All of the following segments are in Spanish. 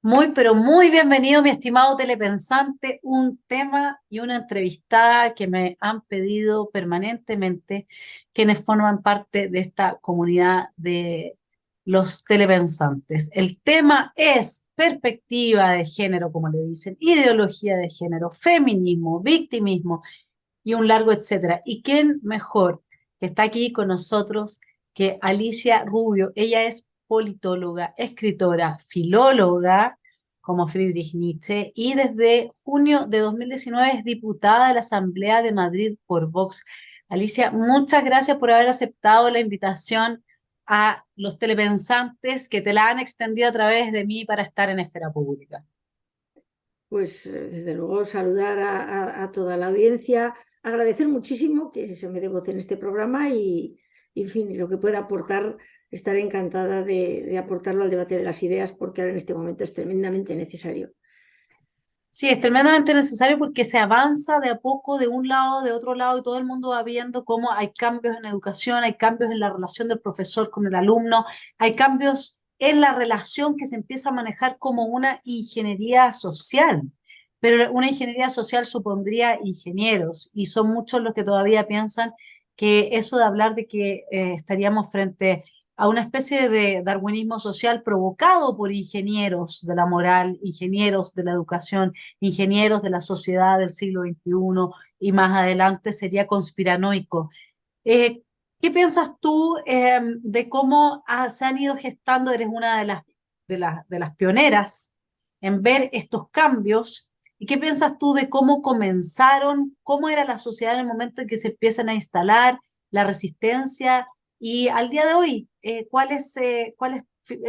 Muy, pero muy bienvenido, mi estimado telepensante. Un tema y una entrevistada que me han pedido permanentemente quienes forman parte de esta comunidad de los telepensantes. El tema es perspectiva de género, como le dicen, ideología de género, feminismo, victimismo y un largo etcétera. ¿Y quién mejor que está aquí con nosotros que Alicia Rubio? Ella es politóloga, escritora, filóloga, como Friedrich Nietzsche, y desde junio de 2019 es diputada de la Asamblea de Madrid por Vox. Alicia, muchas gracias por haber aceptado la invitación a los telepensantes que te la han extendido a través de mí para estar en esfera pública. Pues desde luego saludar a toda la audiencia, agradecer muchísimo que se me dé voz en este programa y, en fin, lo que pueda aportar, estaré encantada de aportarlo al debate de las ideas porque ahora en este momento es tremendamente necesario. Sí, es tremendamente necesario porque se avanza de a poco de un lado, de otro lado, y todo el mundo va viendo cómo hay cambios en educación, hay cambios en la relación del profesor con el alumno, hay cambios en la relación que se empieza a manejar como una ingeniería social. Pero una ingeniería social supondría ingenieros, y son muchos los que todavía piensan que eso de hablar de que estaríamos frente a una especie de darwinismo social provocado por ingenieros de la moral, ingenieros de la educación, ingenieros de la sociedad del siglo XXI y más adelante sería conspiranoico. Eh, ¿Qué piensas tú de cómo se han ido gestando? Eres una de las pioneras en ver estos cambios. ¿Y qué piensas tú de cómo comenzaron, cómo era la sociedad en el momento en que se empiezan a instalar la resistencia? Y al día de hoy, ¿cuáles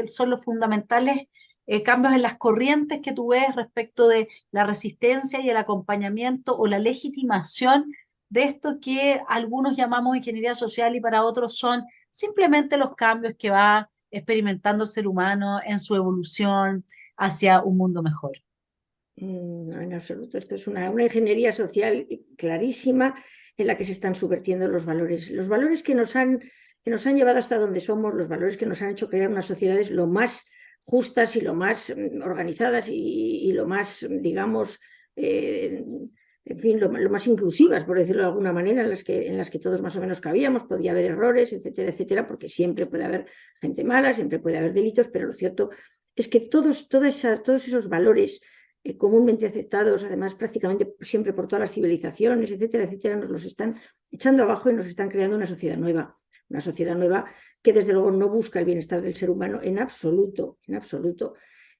son los fundamentales cambios en las corrientes que tú ves respecto de la resistencia y el acompañamiento o la legitimación de esto que algunos llamamos ingeniería social y para otros son simplemente los cambios que va experimentando el ser humano en su evolución hacia un mundo mejor? No, en absoluto, esto es una ingeniería social clarísima en la que se están subvirtiendo los valores que nos han llevado hasta donde somos, los valores que nos han hecho crear unas sociedades lo más justas y lo más organizadas y lo más, digamos, eh, en fin, lo más inclusivas, por decirlo de alguna manera, en las que todos más o menos cabíamos, podía haber errores, etcétera, etcétera, porque siempre puede haber gente mala, siempre puede haber delitos, pero lo cierto es que todos esos valores comúnmente aceptados, además prácticamente siempre por todas las civilizaciones, etcétera, etcétera, nos los están echando abajo y nos están creando una sociedad nueva que desde luego no busca el bienestar del ser humano en absoluto, en absoluto.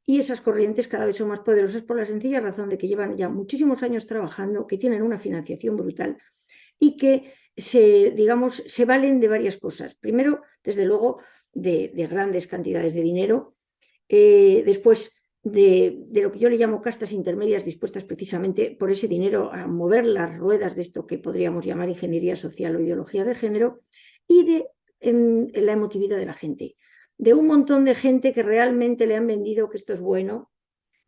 Y esas corrientes cada vez son más poderosas por la sencilla razón de que llevan ya muchísimos años trabajando, que tienen una financiación brutal y que digamos, se valen de varias cosas. Primero, desde luego, de grandes cantidades de dinero. Después, de lo que yo le llamo castas intermedias dispuestas precisamente por ese dinero a mover las ruedas de esto que podríamos llamar ingeniería social o ideología de género, y de la emotividad de la gente, de un montón de gente que realmente le han vendido que esto es bueno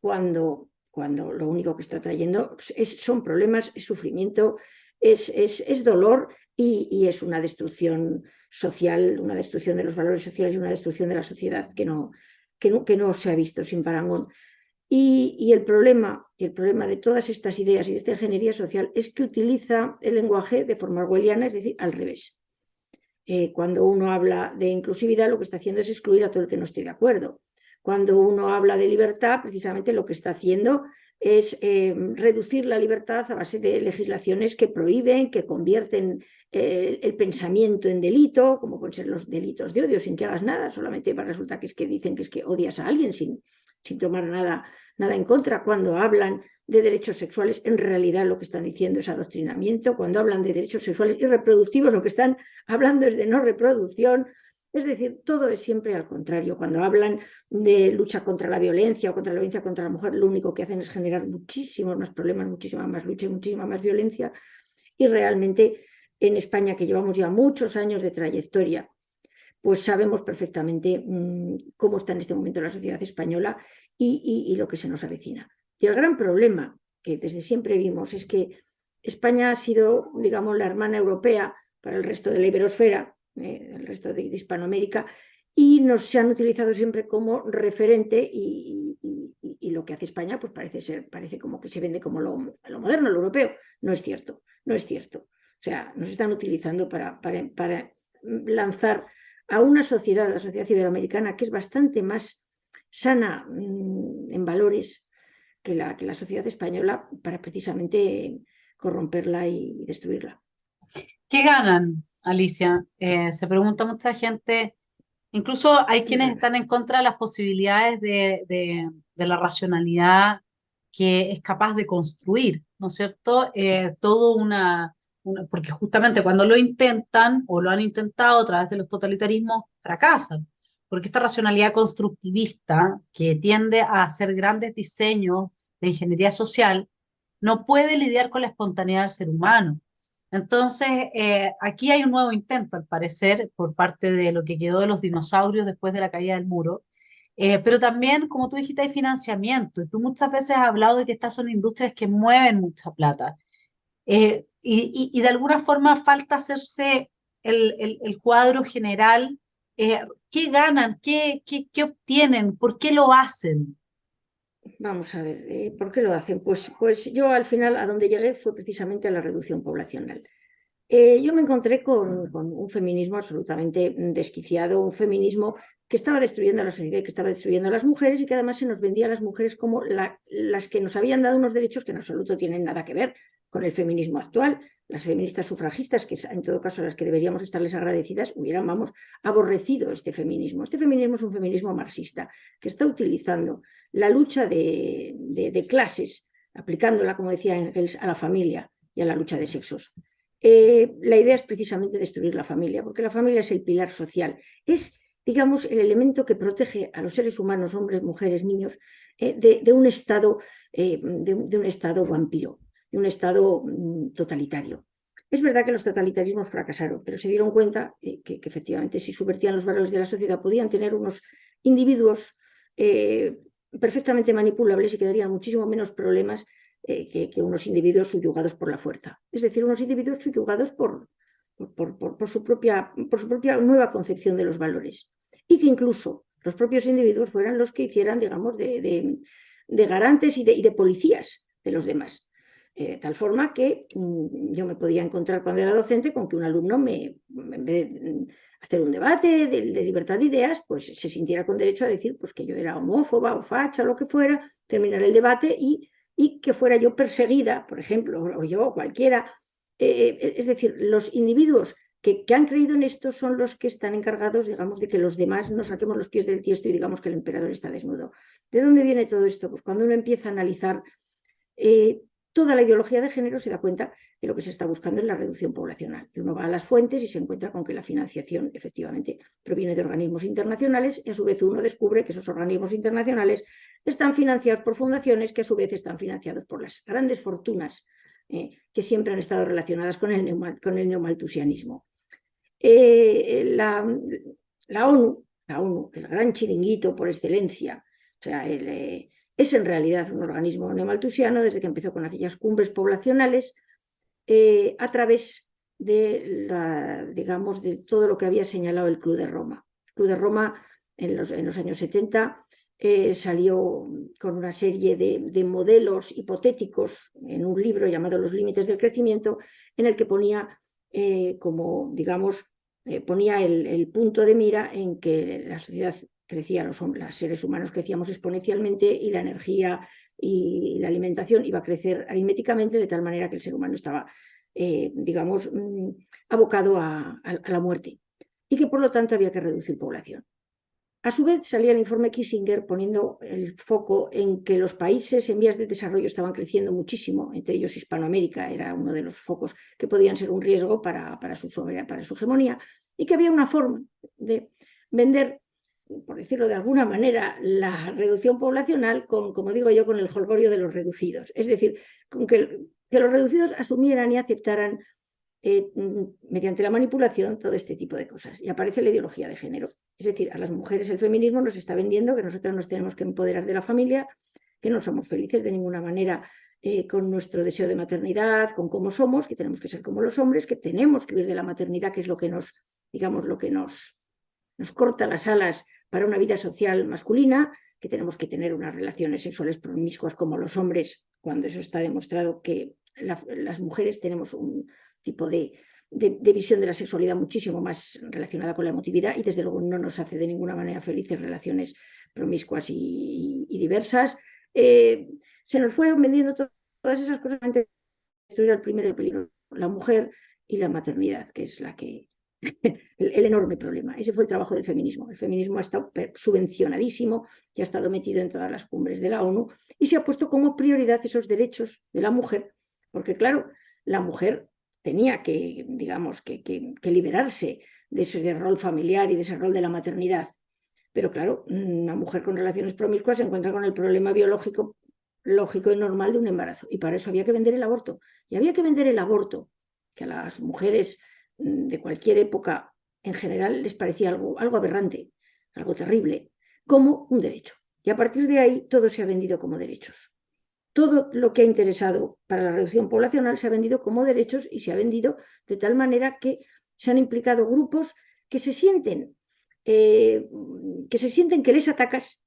cuando lo único que está trayendo son problemas, es sufrimiento, es dolor y es una destrucción social, una destrucción de los valores sociales y una destrucción de la sociedad que no se ha visto sin parangón. Y el problema de todas estas ideas y de esta ingeniería social es que utiliza el lenguaje de forma orwelliana, es decir, al revés. Cuando uno habla de inclusividad, lo que está haciendo es excluir a todo el que no esté de acuerdo. Cuando uno habla de libertad, precisamente lo que está haciendo es reducir la libertad a base de legislaciones que prohíben, que convierten el pensamiento en delito, como pueden ser los delitos de odio, sin que hagas nada, solamente resulta que es que dicen que es que odias a alguien sin tomar nada en contra. Cuando hablan de derechos sexuales, en realidad lo que están diciendo es adoctrinamiento. Cuando hablan de derechos sexuales y reproductivos, lo que están hablando es de no reproducción. Es decir, todo es siempre al contrario. Cuando hablan de lucha contra la violencia o contra la violencia contra la mujer, lo único que hacen es generar muchísimos más problemas, muchísima más lucha y muchísima más violencia. Y realmente en España, que llevamos ya muchos años de trayectoria, pues sabemos perfectamente cómo está en este momento la sociedad española y lo que se nos avecina. Y el gran problema que desde siempre vimos es que España ha sido, digamos, la hermana europea para el resto de la iberosfera, el resto de Hispanoamérica, y nos se han utilizado siempre como referente y lo que hace España pues parece como que se vende como lo moderno, lo europeo. No es cierto, no es cierto. O sea, nos están utilizando para lanzar a una sociedad, la sociedad iberoamericana, que es bastante más sana en valores que la sociedad española, para precisamente corromperla y destruirla. ¿Qué ganan, Alicia? Se pregunta mucha gente. Incluso hay ¿Qué quienes gana? están en contra de las posibilidades de la racionalidad que es capaz de construir, ¿no es cierto? Todo porque justamente cuando lo intentan o lo han intentado a través de los totalitarismos, fracasan. Porque esta racionalidad constructivista que tiende a hacer grandes diseños de ingeniería social no puede lidiar con la espontaneidad del ser humano. Entonces, aquí hay un nuevo intento, al parecer, por parte de lo que quedó de los dinosaurios después de la caída del muro. Pero también, como tú dijiste, hay financiamiento. Y tú muchas veces has hablado de que estas son industrias que mueven mucha plata. Y de alguna forma falta hacerse el cuadro general. Eh, ¿Qué ganan? ¿Qué obtienen? ¿Por qué lo hacen? Vamos a ver, ¿por qué lo hacen? Pues yo al final a donde llegué fue precisamente a la reducción poblacional. Yo me encontré con un feminismo absolutamente desquiciado, un feminismo que estaba destruyendo a la sociedad, que estaba destruyendo a las mujeres y que además se nos vendía a las mujeres como las que nos habían dado unos derechos que en absoluto tienen nada que ver con el feminismo actual. Las feministas sufragistas, que en todo caso a las que deberíamos estarles agradecidas, hubieran, vamos, aborrecido este feminismo. Este feminismo es un feminismo marxista que está utilizando la lucha de clases, aplicándola, como decía Engels, a la familia y a la lucha de sexos. La idea es precisamente destruir la familia, porque la familia es el pilar social, es, digamos, el elemento que protege a los seres humanos, hombres, mujeres, niños, de un estado, de un estado vampiro, de un estado totalitario. Es verdad que los totalitarismos fracasaron, pero se dieron cuenta que efectivamente si subvertían los valores de la sociedad podían tener unos individuos perfectamente manipulables y que darían muchísimo menos problemas que unos individuos subyugados por la fuerza. Es decir, unos individuos subyugados por su propia nueva concepción de los valores. Y que incluso los propios individuos fueran los que hicieran, digamos, de garantes y de policías de los demás. Tal forma que yo me podía encontrar cuando era docente con que un alumno, en vez de hacer un debate de libertad de ideas, pues se sintiera con derecho a decir pues, que yo era homófoba o facha, lo que fuera, terminar el debate y que fuera yo perseguida, por ejemplo, o yo, o cualquiera. Es decir, los individuos que han creído en esto son los que están encargados, digamos, de que los demás nos saquemos los pies del tiesto y digamos que el emperador está desnudo. ¿De dónde viene todo esto? Pues cuando uno empieza a analizar toda la ideología de género se da cuenta de lo que se está buscando en la reducción poblacional. Y uno va a las fuentes y se encuentra con que la financiación efectivamente proviene de organismos internacionales y a su vez uno descubre que esos organismos internacionales están financiados por fundaciones que a su vez están financiados por las grandes fortunas que siempre han estado relacionadas con el neomalthusianismo. La ONU, el gran chiringuito por excelencia, o sea, es en realidad un organismo neomalthusiano desde que empezó con aquellas cumbres poblacionales a través digamos, de todo lo que había señalado el Club de Roma. El Club de Roma en los años 70 salió con una serie de modelos hipotéticos en un libro llamado Los límites del crecimiento, en el que ponía como, digamos, ponía el punto de mira en que la sociedad crecía, los seres humanos crecíamos exponencialmente y la energía y la alimentación iba a crecer aritméticamente de tal manera que el ser humano estaba, digamos, abocado a la muerte y que por lo tanto había que reducir población. A su vez salía el informe Kissinger poniendo el foco en que los países en vías de desarrollo estaban creciendo muchísimo, entre ellos Hispanoamérica era uno de los focos que podían ser un riesgo para su hegemonía, y que había una forma de vender, por decirlo de alguna manera, la reducción poblacional con, como digo yo, con el jolgorio de los reducidos. Es decir, con que los reducidos asumieran y aceptaran mediante la manipulación todo este tipo de cosas. Y aparece la ideología de género. Es decir, a las mujeres el feminismo nos está vendiendo que nosotros nos tenemos que empoderar de la familia, que no somos felices de ninguna manera con nuestro deseo de maternidad, con cómo somos, que tenemos que ser como los hombres, que tenemos que huir de la maternidad, que es lo que digamos, lo que nos corta las alas para una vida social masculina, que tenemos que tener unas relaciones sexuales promiscuas como los hombres, cuando eso está demostrado que las mujeres tenemos un tipo de visión de la sexualidad muchísimo más relacionada con la emotividad y desde luego no nos hace de ninguna manera felices relaciones promiscuas y diversas. Se nos fue vendiendo todas esas cosas antes de destruir el primer peligro, la mujer y la maternidad, que es la que el enorme problema. Ese fue el trabajo del feminismo. El feminismo ha estado subvencionadísimo y ha estado metido en todas las cumbres de la ONU y se ha puesto como prioridad esos derechos de la mujer, porque claro, la mujer tenía que, digamos, que liberarse de ese rol familiar y de ese rol de la maternidad. Pero claro, una mujer con relaciones promiscuas se encuentra con el problema biológico lógico y normal de un embarazo. Y para eso había que vender el aborto. Y había que vender el aborto, que a las mujeres de cualquier época en general les parecía algo aberrante, algo terrible, como un derecho. Y a partir de ahí todo se ha vendido como derechos. Todo lo que ha interesado para la reducción poblacional se ha vendido como derechos y se ha vendido de tal manera que se han implicado grupos que se sienten que les atacas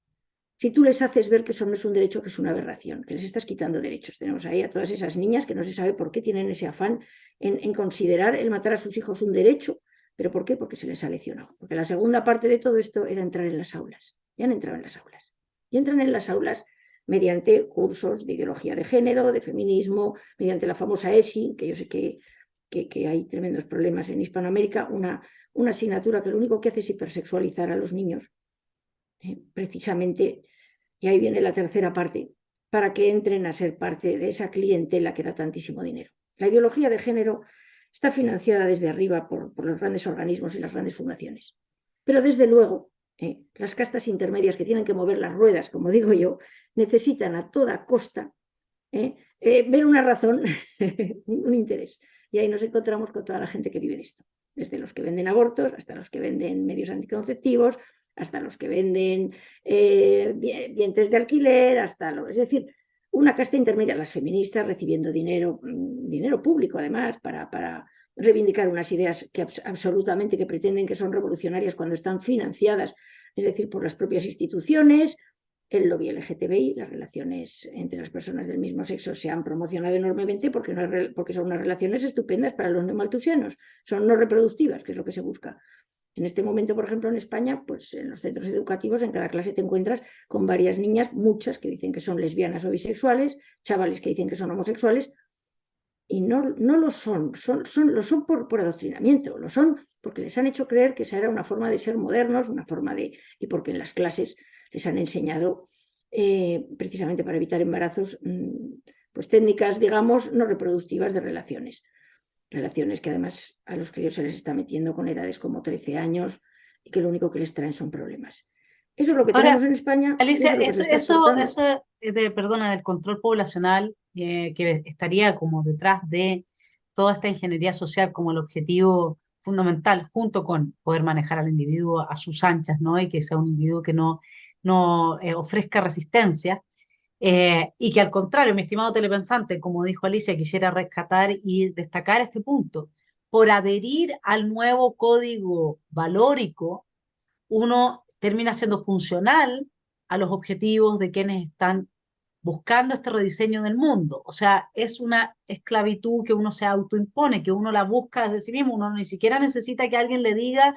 si tú les haces ver que eso no es un derecho, que es una aberración, que les estás quitando derechos. Tenemos ahí a todas esas niñas que no se sabe por qué tienen ese afán en considerar el matar a sus hijos un derecho. ¿Pero por qué? Porque se les ha leccionado. Porque la segunda parte de todo esto era entrar en las aulas. Ya han entrado en las aulas. Y entran en las aulas mediante cursos de ideología de género, de feminismo, mediante la famosa ESI, que yo sé que hay tremendos problemas en Hispanoamérica, una asignatura que lo único que hace es hipersexualizar a los niños. Precisamente, y ahí viene la tercera parte, para que entren a ser parte de esa clientela que da tantísimo dinero. La ideología de género está financiada desde arriba por los grandes organismos y las grandes fundaciones. Pero desde luego, las castas intermedias que tienen que mover las ruedas, como digo yo, necesitan a toda costa ver una razón, un interés. Y ahí nos encontramos con toda la gente que vive de esto, desde los que venden abortos hasta los que venden medios anticonceptivos, hasta los que venden vientres de alquiler, es decir, una casta intermedia, las feministas recibiendo dinero público además para reivindicar unas ideas que absolutamente que pretenden que son revolucionarias cuando están financiadas, es decir, por las propias instituciones. El lobby LGTBI, las relaciones entre las personas del mismo sexo se han promocionado enormemente porque son unas relaciones estupendas para los neomalthusianos, son no reproductivas, que es lo que se busca. En este momento, por ejemplo, en España, pues en los centros educativos, en cada clase te encuentras con varias niñas, muchas que dicen que son lesbianas o bisexuales, chavales que dicen que son homosexuales, y no lo son, lo son por adoctrinamiento, lo son porque les han hecho creer que esa era una forma de ser modernos, una forma y porque en las clases les han enseñado, precisamente para evitar embarazos, pues técnicas, digamos, no reproductivas de relaciones que además a los críos se les está metiendo con edades como 13 años y que lo único que les traen son problemas. Eso es lo que Ahora, tenemos en España, Alicia, eso es lo que se está exportando. eso perdona, del control poblacional que estaría como detrás de toda esta ingeniería social como el objetivo fundamental, junto con poder manejar al individuo a sus anchas, ¿no? Y que sea un individuo que no ofrezca resistencia. Y que al contrario, mi estimado telepensante, como dijo Alicia, quisiera rescatar y destacar este punto. Por adherir al nuevo código valórico, uno termina siendo funcional a los objetivos de quienes están buscando este rediseño del mundo. O sea, es una esclavitud que uno se autoimpone, que uno la busca desde sí mismo, uno ni siquiera necesita que alguien le diga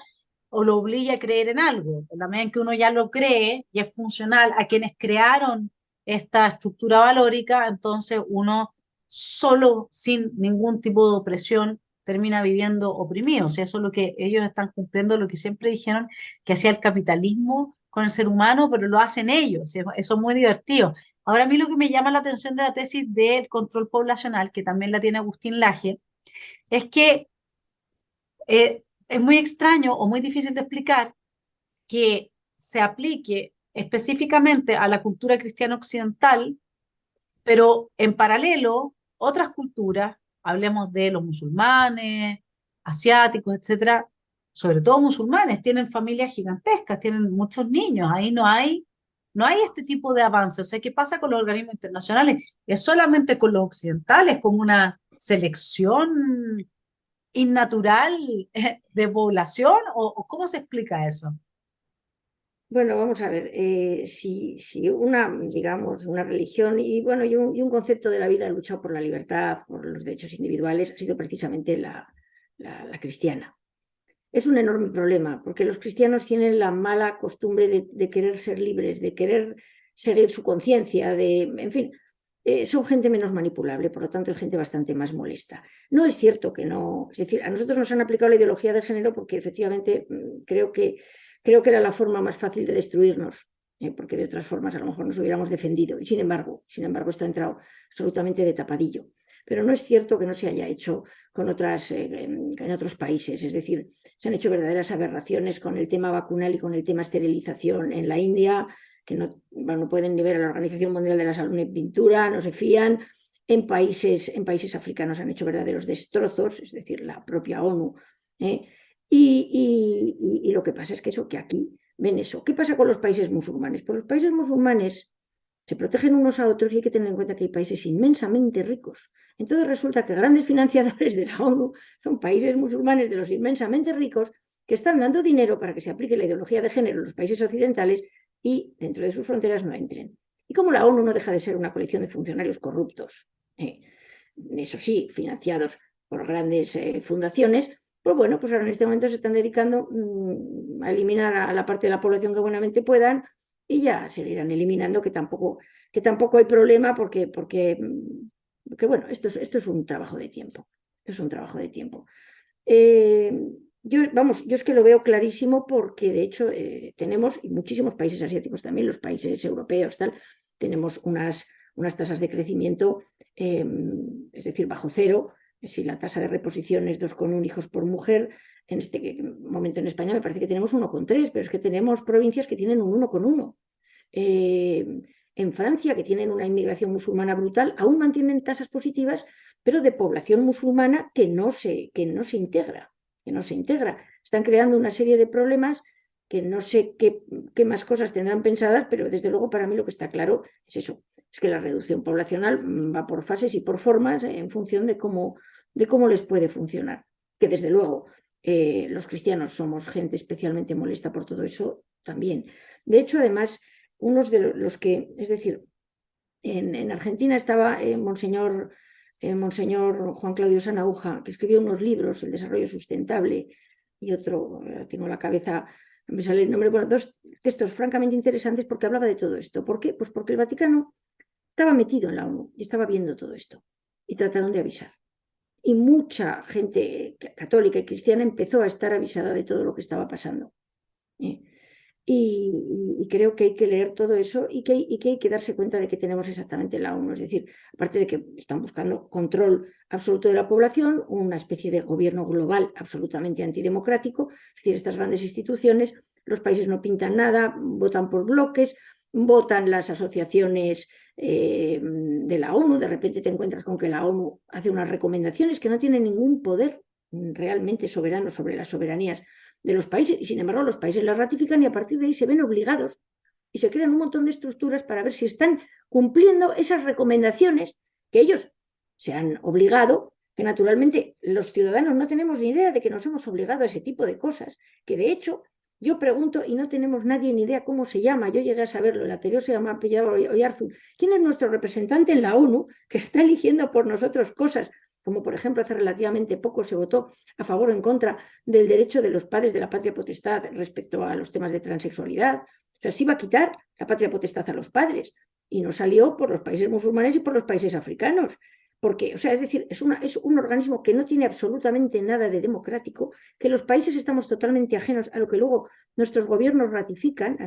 o lo obligue a creer en algo. En la medida en que uno ya lo cree y es funcional a quienes crearon esta estructura valórica, entonces uno solo, sin ningún tipo de opresión, termina viviendo oprimido. O sea, eso es lo que ellos están cumpliendo, lo que siempre dijeron que hacía el capitalismo con el ser humano, pero lo hacen ellos. Eso es muy divertido. Ahora a mí lo que me llama la atención de la tesis del control poblacional, que también la tiene Agustín Laje, es que es muy extraño o muy difícil de explicar que se aplique específicamente a la cultura cristiana occidental, pero en paralelo otras culturas, hablemos de los musulmanes, asiáticos, etcétera, sobre todo musulmanes, tienen familias gigantescas, tienen muchos niños, ahí no hay este tipo de avance. O sea, ¿qué pasa con los organismos internacionales? ¿Es solamente con los occidentales, como una selección innatural de población? ¿O cómo se explica eso? bueno, vamos a ver, si una, digamos, una religión y, bueno, y un concepto de la vida luchado por la libertad, por los derechos individuales, ha sido precisamente la cristiana. Es un enorme problema, porque los cristianos tienen la mala costumbre de querer ser libres, de querer seguir su conciencia, en fin, son gente menos manipulable, por lo tanto es gente bastante más molesta. No es cierto que no, es decir, a nosotros nos han aplicado la ideología de género porque efectivamente creo que era la forma más fácil de destruirnos, porque de otras formas a lo mejor nos hubiéramos defendido, y sin embargo, esto ha entrado absolutamente de tapadillo. Pero no es cierto que no se haya hecho en otros países, es decir, se han hecho verdaderas aberraciones con el tema vacunal y con el tema esterilización en la India, que no pueden ni ver a la Organización Mundial de la Salud en pintura, no se fían. En países africanos han hecho verdaderos destrozos, es decir, la propia ONU. Y lo que pasa es que aquí ven eso. ¿Qué pasa con los países musulmanes? Pues los países musulmanes se protegen unos a otros y hay que tener en cuenta que hay países inmensamente ricos. Entonces resulta que grandes financiadores de la ONU son países musulmanes de los inmensamente ricos que están dando dinero para que se aplique la ideología de género en los países occidentales y dentro de sus fronteras no entren. Y como la ONU no deja de ser una colección de funcionarios corruptos, eso sí, financiados por grandes fundaciones, pues bueno, pues ahora en este momento se están dedicando a eliminar a la parte de la población que buenamente puedan y ya se irán eliminando, que tampoco hay problema porque bueno, esto es un trabajo de tiempo. Es un trabajo de tiempo. Yo es que lo veo clarísimo porque de hecho tenemos, y muchísimos países asiáticos también, los países europeos, tenemos unas tasas de crecimiento, es decir, bajo cero. Si la tasa de reposición es 2,1 hijos por mujer, en este momento en España me parece que tenemos 1,3, pero es que tenemos provincias que tienen un 1,1. En Francia, que tienen una inmigración musulmana brutal, aún mantienen tasas positivas, pero de población musulmana que no se integra. Están creando una serie de problemas que no sé qué más cosas tendrán pensadas, pero desde luego para mí lo que está claro es eso, es que la reducción poblacional va por fases y por formas en función de cómo les puede funcionar. Que desde luego los cristianos somos gente especialmente molesta por todo eso también. De hecho, además, unos de los que, es decir, en Argentina estaba Monseñor Juan Claudio Sanahúja, que escribió unos libros, El desarrollo sustentable, y otro, tengo la cabeza, me sale el nombre, bueno, dos textos francamente interesantes porque hablaba de todo esto. ¿Por qué? Pues porque el Vaticano estaba metido en la ONU y estaba viendo todo esto y trataron de avisar. Y mucha gente católica y cristiana empezó a estar avisada de todo lo que estaba pasando. Y creo que hay que leer todo eso y que hay que darse cuenta de que tenemos exactamente la ONU. Es decir, aparte de que están buscando control absoluto de la población, una especie de gobierno global absolutamente antidemocrático, es decir, estas grandes instituciones, los países no pintan nada, votan por bloques, votan las asociaciones de la ONU, de repente te encuentras con que la ONU hace unas recomendaciones que no tienen ningún poder realmente soberano sobre las soberanías de los países, y sin embargo los países las ratifican y a partir de ahí se ven obligados y se crean un montón de estructuras para ver si están cumpliendo esas recomendaciones que ellos se han obligado, que naturalmente los ciudadanos no tenemos ni idea de que nos hemos obligado a ese tipo de cosas, que de hecho yo pregunto y no tenemos nadie ni idea cómo se llama, yo llegué a saberlo, el anterior se llama Pello Oyarzún, ¿quién es nuestro representante en la ONU que está eligiendo por nosotros cosas? Como por ejemplo hace relativamente poco se votó a favor o en contra del derecho de los padres de la patria potestad respecto a los temas de transexualidad. O sea, se iba a quitar la patria potestad a los padres y no salió por los países musulmanes y por los países africanos. Porque, o sea, es decir, es un organismo que no tiene absolutamente nada de democrático, que los países estamos totalmente ajenos a lo que luego nuestros gobiernos ratifican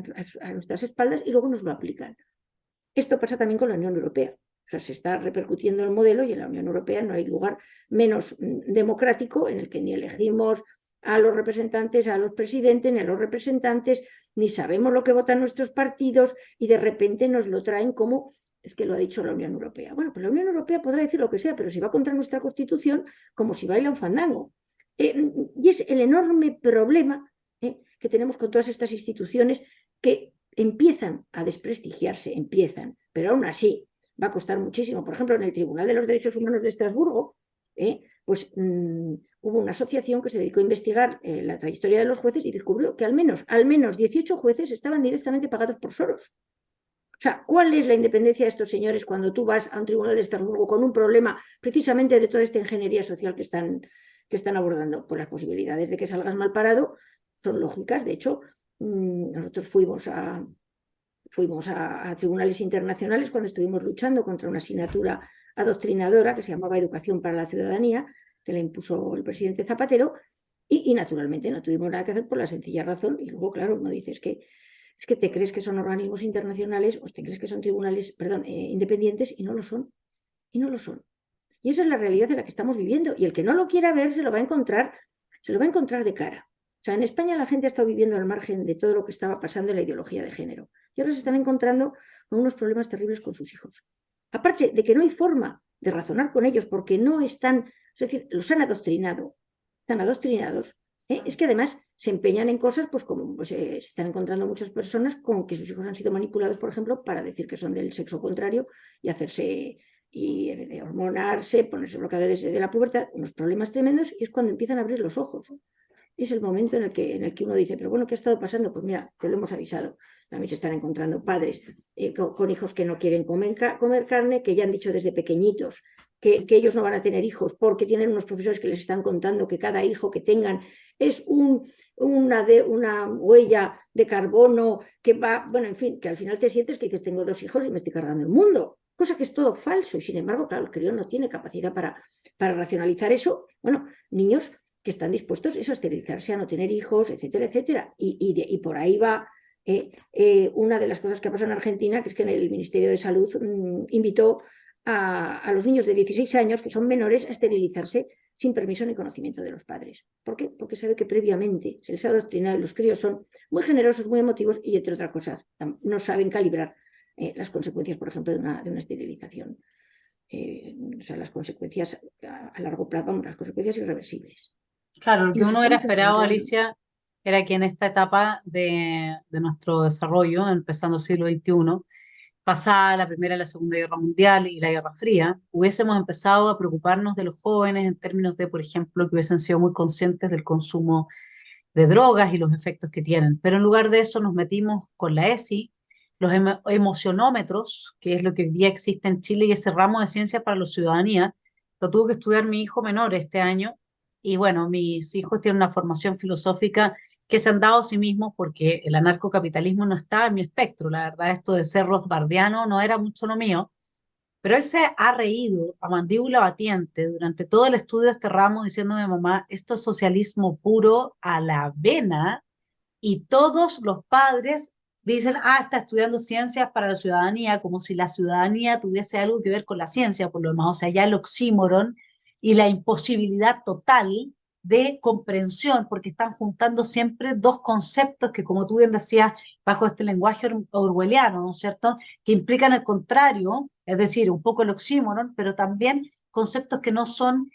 a nuestras espaldas y luego nos lo aplican. Esto pasa también con la Unión Europea. O sea, se está repercutiendo el modelo y en la Unión Europea no hay lugar menos democrático en el que ni elegimos a los representantes, a los presidentes, ni a los representantes, ni sabemos lo que votan nuestros partidos y de repente nos lo traen como, es que lo ha dicho la Unión Europea. Bueno, pues la Unión Europea podrá decir lo que sea, pero si va contra nuestra Constitución, como si baila un fandango. Y es el enorme problema que tenemos con todas estas instituciones que empiezan a desprestigiarse, pero aún así va a costar muchísimo. Por ejemplo, en el Tribunal de los Derechos Humanos de Estrasburgo, pues hubo una asociación que se dedicó a investigar la trayectoria de los jueces y descubrió que al menos 18 jueces estaban directamente pagados por Soros. O sea, ¿cuál es la independencia de estos señores cuando tú vas a un tribunal de Estrasburgo con un problema precisamente de toda esta ingeniería social que están abordando? Pues las posibilidades de que salgas mal parado son lógicas. De hecho, nosotros fuimos a tribunales internacionales cuando estuvimos luchando contra una asignatura adoctrinadora que se llamaba Educación para la Ciudadanía, que la impuso el presidente Zapatero, y naturalmente no tuvimos nada que hacer por la sencilla razón. Y luego, claro, uno dice, es que te crees que son organismos internacionales o te crees que son tribunales, perdón, independientes, y no lo son. Y no lo son. Y esa es la realidad de la que estamos viviendo. Y el que no lo quiera ver se lo va a encontrar de cara. O sea, en España la gente ha estado viviendo al margen de todo lo que estaba pasando en la ideología de género. Y ahora se están encontrando con unos problemas terribles con sus hijos. Aparte de que no hay forma de razonar con ellos porque no están, es decir, los han adoctrinado, están adoctrinados. Es que además se empeñan en cosas, pues como pues, se están encontrando muchas personas con que sus hijos han sido manipulados, por ejemplo, para decir que son del sexo contrario y hacerse y de hormonarse, ponerse bloqueadores de la pubertad, unos problemas tremendos, y es cuando empiezan a abrir los ojos. Es el momento en el que uno dice, pero bueno, ¿qué ha estado pasando? Pues mira, te lo hemos avisado. También se están encontrando padres con hijos que no quieren comer carne, que ya han dicho desde pequeñitos que ellos no van a tener hijos porque tienen unos profesores que les están contando que cada hijo que tengan es una huella de carbono que va, bueno, en fin, que al final te sientes que dices, tengo 2 hijos y me estoy cargando el mundo. Cosa que es todo falso. Y sin embargo, claro, el crío no tiene capacidad para racionalizar eso. Bueno, niños que están dispuestos eso, a esterilizarse, a no tener hijos, etcétera, etcétera. Y por ahí va una de las cosas que pasó en Argentina, que es que el Ministerio de Salud invitó a los niños de 16 años, que son menores, a esterilizarse sin permiso ni conocimiento de los padres. ¿Por qué? Porque sabe que previamente se les ha adoctrinado y los críos son muy generosos, muy emotivos y, entre otras cosas, no saben calibrar las consecuencias, por ejemplo, de una esterilización. O sea, las consecuencias a largo plazo, vamos, las consecuencias irreversibles. Claro, lo Y que nos uno hubiera estamos esperado, encontrando. Alicia, era que en esta etapa de nuestro desarrollo, empezando el siglo XXI, pasada la Primera y la Segunda Guerra Mundial y la Guerra Fría, hubiésemos empezado a preocuparnos de los jóvenes en términos de, por ejemplo, que hubiesen sido muy conscientes del consumo de drogas y los efectos que tienen. Pero en lugar de eso nos metimos con la ESI, los emocionómetros, que es lo que hoy día existe en Chile, y ese ramo de ciencia para la ciudadanía, lo tuvo que estudiar mi hijo menor este año. Y bueno, mis hijos tienen una formación filosófica que se han dado a sí mismos porque el anarcocapitalismo no estaba en mi espectro. La verdad, esto de ser rothbardiano no era mucho lo mío, pero él se ha reído a mandíbula batiente durante todo el estudio de este ramo diciéndome, mamá, esto es socialismo puro a la vena, y todos los padres dicen, está estudiando ciencias para la ciudadanía, como si la ciudadanía tuviese algo que ver con la ciencia, por lo demás, o sea, ya el oxímoron y la imposibilidad total de comprensión, porque están juntando siempre dos conceptos que, como tú bien decías, bajo este lenguaje orwelliano, ¿no es cierto?, que implican el contrario, es decir, un poco el oxímoron, pero también conceptos que no son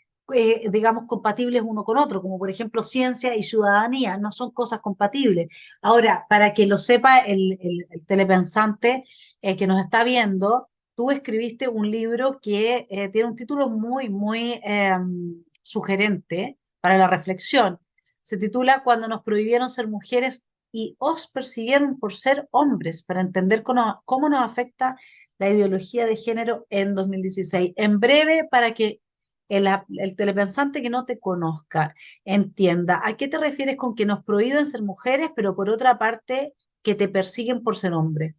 digamos, compatibles uno con otro, como por ejemplo ciencia y ciudadanía, no son cosas compatibles. Ahora, para que lo sepa el telepensante que nos está viendo, tú escribiste un libro que tiene un título muy sugerente para la reflexión. Se titula Cuando nos prohibieron ser mujeres y os persiguieron por ser hombres, para entender cómo nos afecta la ideología de género en 2016. En breve, para que el telepensante que no te conozca entienda a qué te refieres con que nos prohíben ser mujeres, pero por otra parte que te persiguen por ser hombre.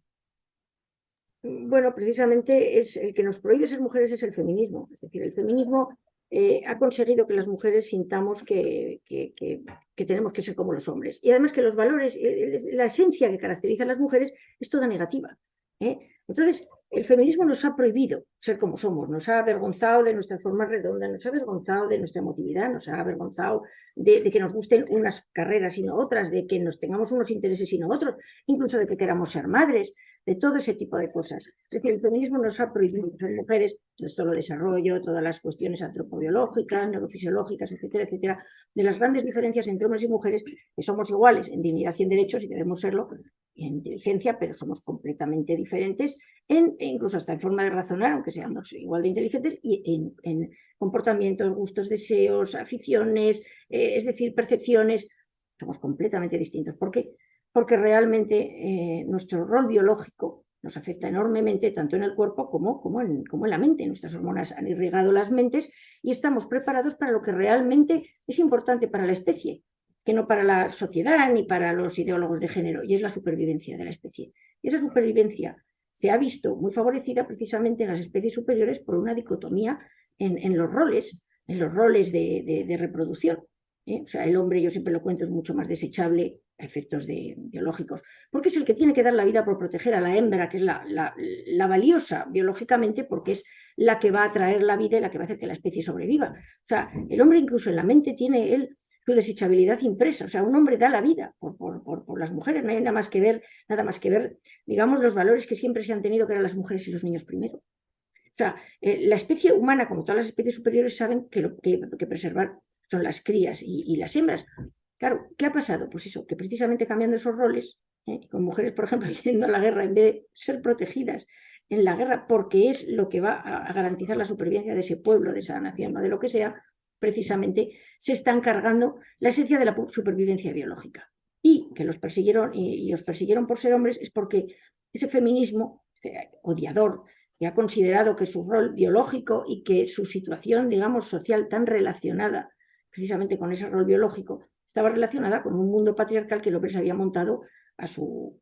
Bueno, precisamente es el que nos prohíbe ser mujeres es el feminismo. Es decir, el feminismo ha conseguido que las mujeres sintamos que tenemos que ser como los hombres. Y además que los valores, la esencia que caracteriza a las mujeres es toda negativa. Entonces, el feminismo nos ha prohibido ser como somos, nos ha avergonzado de nuestras formas redondas, nos ha avergonzado de nuestra emotividad, nos ha avergonzado de que nos gusten unas carreras y no otras, de que nos tengamos unos intereses y no otros, incluso de que queramos ser madres, de todo ese tipo de cosas. Es decir, el feminismo nos ha prohibido ser mujeres, todo lo desarrollo, todas las cuestiones antropobiológicas, neurofisiológicas, etcétera, etcétera, de las grandes diferencias entre hombres y mujeres, que somos iguales en dignidad y en derechos y debemos serlo, y en inteligencia, pero somos completamente diferentes incluso hasta en forma de razonar, aunque seamos igual de inteligentes, y en comportamientos, gustos, deseos, aficiones, es decir, percepciones. Somos completamente distintos. ¿Por qué? Porque realmente nuestro rol biológico nos afecta enormemente, tanto en el cuerpo como en la mente. Nuestras hormonas han irrigado las mentes y estamos preparados para lo que realmente es importante para la especie, que no para la sociedad ni para los ideólogos de género, y es la supervivencia de la especie. Y esa supervivencia se ha visto muy favorecida precisamente en las especies superiores por una dicotomía en los roles de reproducción. O sea, el hombre, yo siempre lo cuento, es mucho más desechable a efectos biológicos, porque es el que tiene que dar la vida por proteger a la hembra, que es la valiosa biológicamente, porque es la que va a traer la vida y la que va a hacer que la especie sobreviva. O sea, el hombre incluso en la mente tiene él su desechabilidad impresa. O sea, un hombre da la vida por las mujeres. No hay nada más que ver, digamos, los valores que siempre se han tenido, que eran las mujeres y los niños primero. O sea, la especie humana, como todas las especies superiores, saben que lo que preservar son las crías y las hembras. Claro, ¿qué ha pasado? Pues eso, que precisamente cambiando esos roles, con mujeres, por ejemplo, yendo a la guerra en vez de ser protegidas en la guerra, porque es lo que va a garantizar la supervivencia de ese pueblo, de esa nación, o de lo que sea, precisamente se están cargando la esencia de la supervivencia biológica. Y que los persiguieron y los persiguieron por ser hombres es porque ese feminismo odiador, que ha considerado que su rol biológico y que su situación, digamos, social tan relacionada precisamente con ese rol biológico, estaba relacionada con un mundo patriarcal que el hombre se había montado a su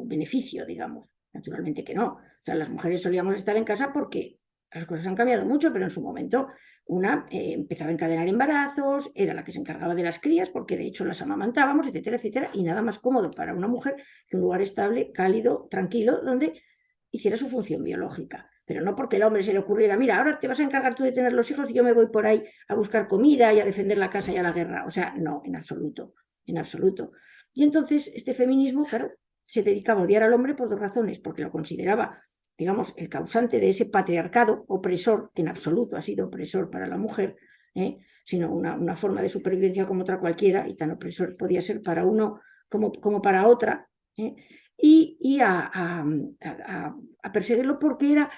beneficio, digamos. Naturalmente que no. O sea, las mujeres solíamos estar en casa porque las cosas han cambiado mucho, pero en su momento una empezaba a encadenar embarazos, era la que se encargaba de las crías, porque de hecho las amamantábamos, etcétera, etcétera, y nada más cómodo para una mujer que un lugar estable, cálido, tranquilo, donde hiciera su función biológica. Pero no porque el hombre se le ocurriera, mira, ahora te vas a encargar tú de tener los hijos y yo me voy por ahí a buscar comida y a defender la casa y a la guerra. O sea, no, en absoluto, en absoluto. Y entonces este feminismo, claro, se dedicaba a odiar al hombre por dos razones, porque lo consideraba, digamos, el causante de ese patriarcado opresor, que en absoluto ha sido opresor para la mujer, sino una forma de supervivencia como otra cualquiera, y tan opresor podía ser para uno como para otra, y a perseguirlo porque era,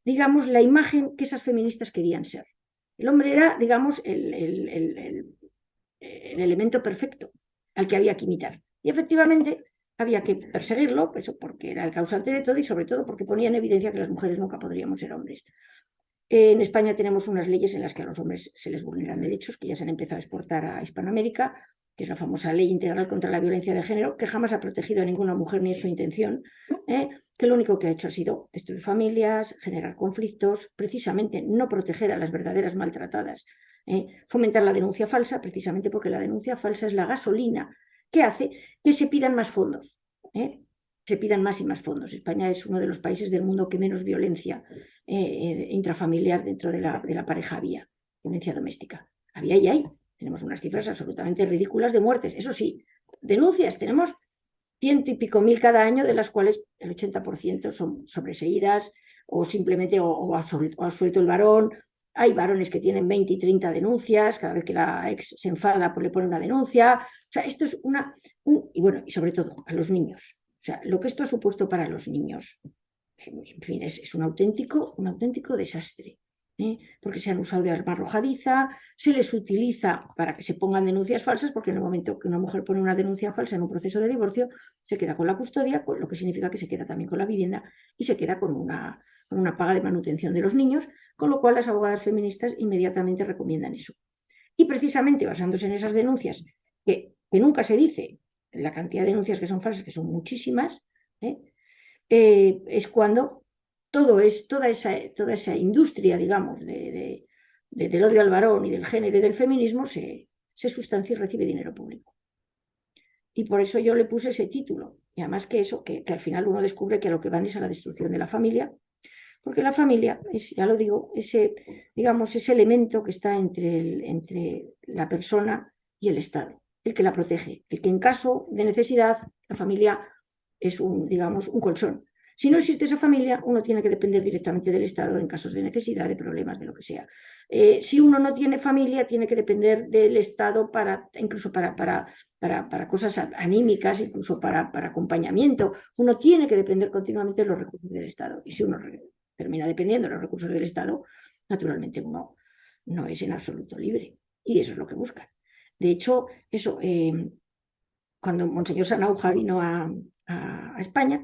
digamos, la imagen que esas feministas querían ser. El hombre era, digamos, el elemento perfecto al que había que imitar. Y efectivamente había que perseguirlo, eso porque era el causante de todo y sobre todo porque ponía en evidencia que las mujeres nunca podríamos ser hombres. En España tenemos unas leyes en las que a los hombres se les vulneran derechos, que ya se han empezado a exportar a Hispanoamérica, que es la famosa Ley Integral contra la Violencia de Género, que jamás ha protegido a ninguna mujer ni es su intención, que lo único que ha hecho ha sido destruir familias, generar conflictos, precisamente no proteger a las verdaderas maltratadas, fomentar la denuncia falsa, precisamente porque la denuncia falsa es la gasolina que hace que se pidan más fondos, se pidan más y más fondos. España es uno de los países del mundo que menos violencia intrafamiliar dentro de la pareja había, violencia doméstica. Había y hay. Tenemos unas cifras absolutamente ridículas de muertes. Eso sí, denuncias, tenemos 100 y pico mil cada año, de las cuales el 80% son sobreseídas o simplemente o ha suelto el varón. Hay varones que tienen 20 y 30 denuncias, cada vez que la ex se enfada pues le pone una denuncia. O sea, esto es y bueno, y sobre todo a los niños. O sea, lo que esto ha supuesto para los niños, en fin, es un auténtico desastre. Porque se han usado de arma arrojadiza, se les utiliza para que se pongan denuncias falsas, porque en el momento que una mujer pone una denuncia falsa en un proceso de divorcio, se queda con la custodia, lo que significa que se queda también con la vivienda y se queda con una paga de manutención de los niños, con lo cual las abogadas feministas inmediatamente recomiendan eso. Y precisamente basándose en esas denuncias, que nunca se dice la cantidad de denuncias que son falsas, que son muchísimas, es cuando toda esa industria, digamos, del odio al varón y del género y del feminismo se sustancia y recibe dinero público. Y por eso yo le puse ese título. Y además que eso, que al final uno descubre que a lo que van es a la destrucción de la familia, porque la familia es, ya lo digo, ese elemento que está entre la persona y el Estado, el que la protege, el que en caso de necesidad, la familia es un colchón. Si no existe esa familia, uno tiene que depender directamente del Estado en casos de necesidad, de problemas, de lo que sea. Si uno no tiene familia, tiene que depender del Estado incluso para cosas anímicas, incluso para acompañamiento. Uno tiene que depender continuamente de los recursos del Estado. Y si uno termina dependiendo de los recursos del Estado, naturalmente uno no es en absoluto libre. Y eso es lo que buscan. De hecho, cuando Monseñor Sanauja vino a España,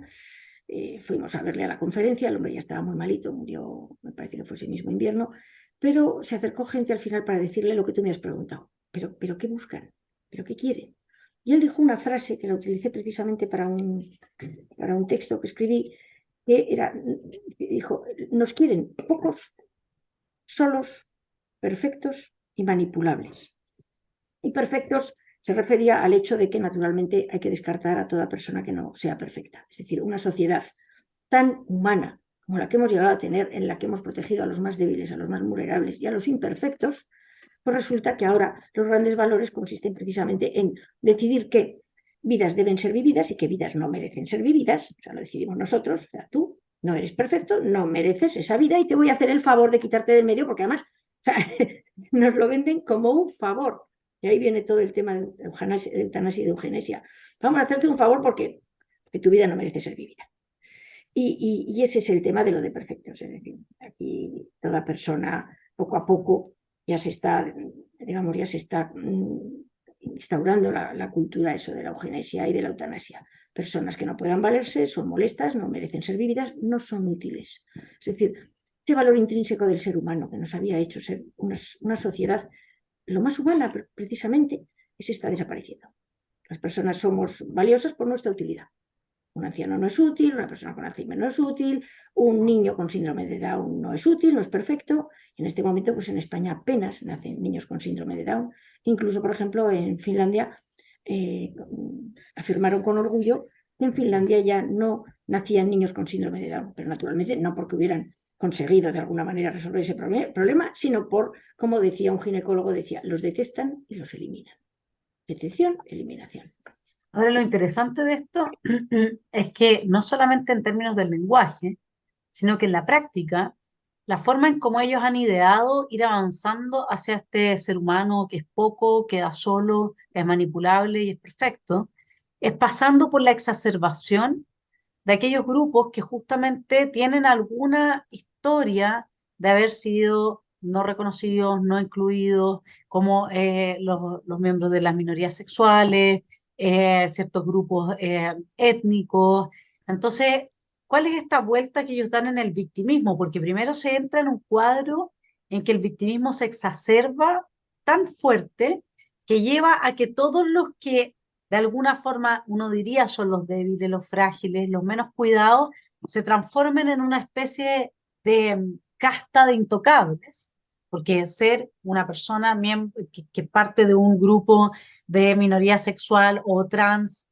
fuimos a verle a la conferencia. El hombre ya estaba muy malito, murió, me parece que fue ese mismo invierno, pero se acercó gente al final para decirle lo que tú me has preguntado. ¿Pero qué buscan? ¿Pero qué quieren? Y él dijo una frase que la utilicé precisamente para un texto que escribí, dijo, nos quieren pocos, solos, perfectos y manipulables. Y perfectos se refería al hecho de que naturalmente hay que descartar a toda persona que no sea perfecta. Es decir, una sociedad tan humana como la que hemos llegado a tener, en la que hemos protegido a los más débiles, a los más vulnerables y a los imperfectos, pues resulta que ahora los grandes valores consisten precisamente en decidir qué vidas deben ser vividas y qué vidas no merecen ser vividas. O sea, lo decidimos nosotros. O sea, tú no eres perfecto, no mereces esa vida y te voy a hacer el favor de quitarte del medio porque además, o sea, nos lo venden como un favor. Y ahí viene todo el tema de eutanasia y de eugenesia. Vamos a hacerte un favor porque tu vida no merece ser vivida. Y ese es el tema de lo de perfectos. Es decir, aquí toda persona, poco a poco, ya se está, digamos, ya se está instaurando la cultura eso de la eugenesia y de la eutanasia. Personas que no puedan valerse, son molestas, no merecen ser vividas, no son útiles. Es decir, ese valor intrínseco del ser humano que nos había hecho ser una sociedad lo más humana, precisamente, ese está desapareciendo. Las personas somos valiosas por nuestra utilidad. Un anciano no es útil, una persona con Alzheimer no es útil, un niño con síndrome de Down no es útil, no es perfecto. En este momento, pues en España apenas nacen niños con síndrome de Down. Incluso, por ejemplo, en Finlandia afirmaron con orgullo que en Finlandia ya no nacían niños con síndrome de Down, pero naturalmente no porque hubieran conseguido de alguna manera resolver ese problema, sino por, como decía un ginecólogo, decía, los detestan y los eliminan. Detección, eliminación. Ahora, lo interesante de esto es que no solamente en términos del lenguaje, sino que en la práctica, la forma en cómo ellos han ideado ir avanzando hacia este ser humano que es poco, queda solo, es manipulable y es perfecto, es pasando por la exacerbación de aquellos grupos que justamente tienen alguna historia de haber sido no reconocidos, no incluidos, como los miembros de las minorías sexuales, ciertos grupos étnicos. Entonces, ¿cuál es esta vuelta que ellos dan en el victimismo? Porque primero se entra en un cuadro en que el victimismo se exacerba tan fuerte que lleva a que todos los que de alguna forma uno diría son los débiles, los frágiles, los menos cuidados, se transformen en una especie de casta de intocables, porque ser una persona que parte de un grupo de minoría sexual o trans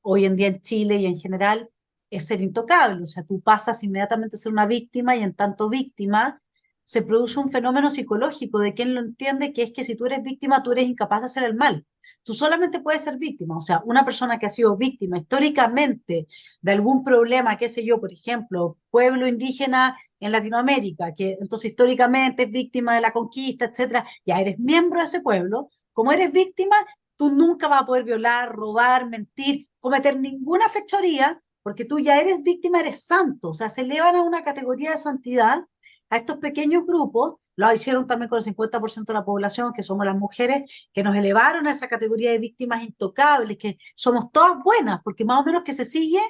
hoy en día en Chile y en general es ser intocable, o sea, tú pasas inmediatamente a ser una víctima y en tanto víctima se produce un fenómeno psicológico de quien lo entiende, que es que si tú eres víctima, tú eres incapaz de hacer el mal. Tú solamente puedes ser víctima, o sea, una persona que ha sido víctima históricamente de algún problema, qué sé yo, por ejemplo, pueblo indígena en Latinoamérica, que entonces históricamente es víctima de la conquista, etcétera, ya eres miembro de ese pueblo, como eres víctima, tú nunca vas a poder violar, robar, mentir, cometer ninguna fechoría, porque tú ya eres víctima, eres santo, o sea, se elevan a una categoría de santidad a estos pequeños grupos, lo hicieron también con el 50% de la población, que somos las mujeres, que nos elevaron a esa categoría de víctimas intocables, que somos todas buenas, porque más o menos que se sigue,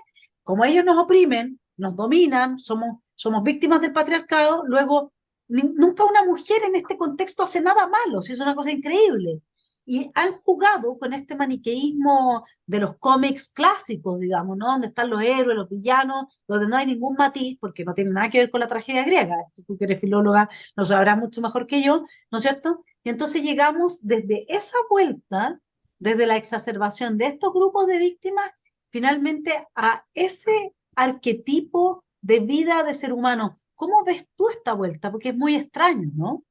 como ellos nos oprimen, nos dominan, somos víctimas del patriarcado, luego nunca una mujer en este contexto hace nada malo, si es una cosa increíble. Y han jugado con este maniqueísmo de los cómics clásicos, digamos, ¿no? Donde están los héroes, los villanos, donde no hay ningún matiz, porque no tiene nada que ver con la tragedia griega. Tú que eres filóloga lo sabrás mucho mejor que yo, ¿no es cierto? Y entonces llegamos desde esa vuelta, desde la exacerbación de estos grupos de víctimas, finalmente a ese arquetipo de vida de ser humano. ¿Cómo ves tú esta vuelta? Porque es muy extraño, ¿no?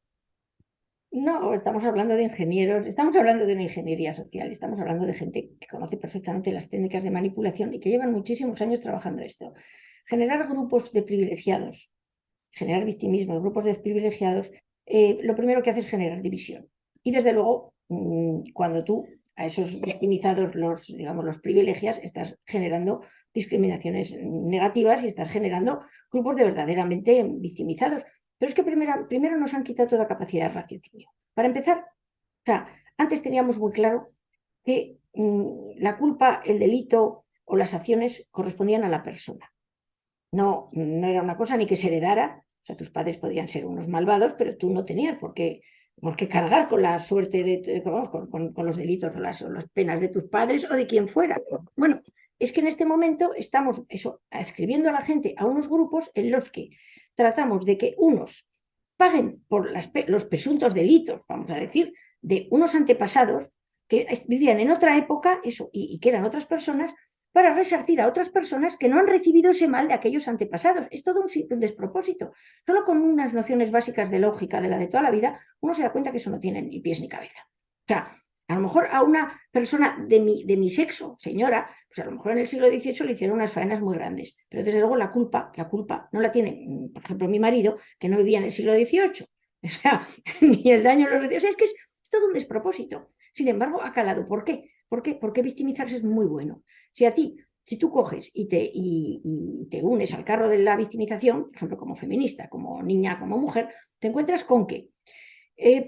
No, estamos hablando de ingenieros, estamos hablando de una ingeniería social, estamos hablando de gente que conoce perfectamente las técnicas de manipulación y que llevan muchísimos años trabajando esto. Generar grupos de privilegiados, generar victimismo, grupos de privilegiados, lo primero que hace es generar división. Y desde luego, cuando tú a esos victimizados digamos, los privilegias, estás generando discriminaciones negativas y estás generando grupos de verdaderamente victimizados. Pero es que primero nos han quitado toda capacidad de raciocinio. Para empezar, o sea, antes teníamos muy claro que la culpa, el delito o las acciones correspondían a la persona. No era una cosa ni que se heredara. O sea, tus padres podían ser unos malvados, pero tú no tenías por qué cargar con la suerte con los delitos o las penas de tus padres o de quien fuera. Bueno, es que en este momento estamos escribiendo a la gente a unos grupos en los que tratamos de que unos paguen por los presuntos delitos, vamos a decir, de unos antepasados que vivían en otra época y que eran otras personas, para resarcir a otras personas que no han recibido ese mal de aquellos antepasados. Es todo un despropósito. Solo con unas nociones básicas de lógica de la de toda la vida, uno se da cuenta que eso no tiene ni pies ni cabeza. O sea, a lo mejor a una persona de mi sexo, señora, pues a lo mejor en el siglo XVIII le hicieron unas faenas muy grandes, pero desde luego la culpa no la tiene, por ejemplo, mi marido, que no vivía en el siglo XVIII. O sea, ni el daño lo recibió. O sea, es que es todo un despropósito. Sin embargo, ha calado. ¿Por qué? Porque victimizarse es muy bueno. Si tú coges y te unes al carro de la victimización, por ejemplo, como feminista, como niña, como mujer, te encuentras con que,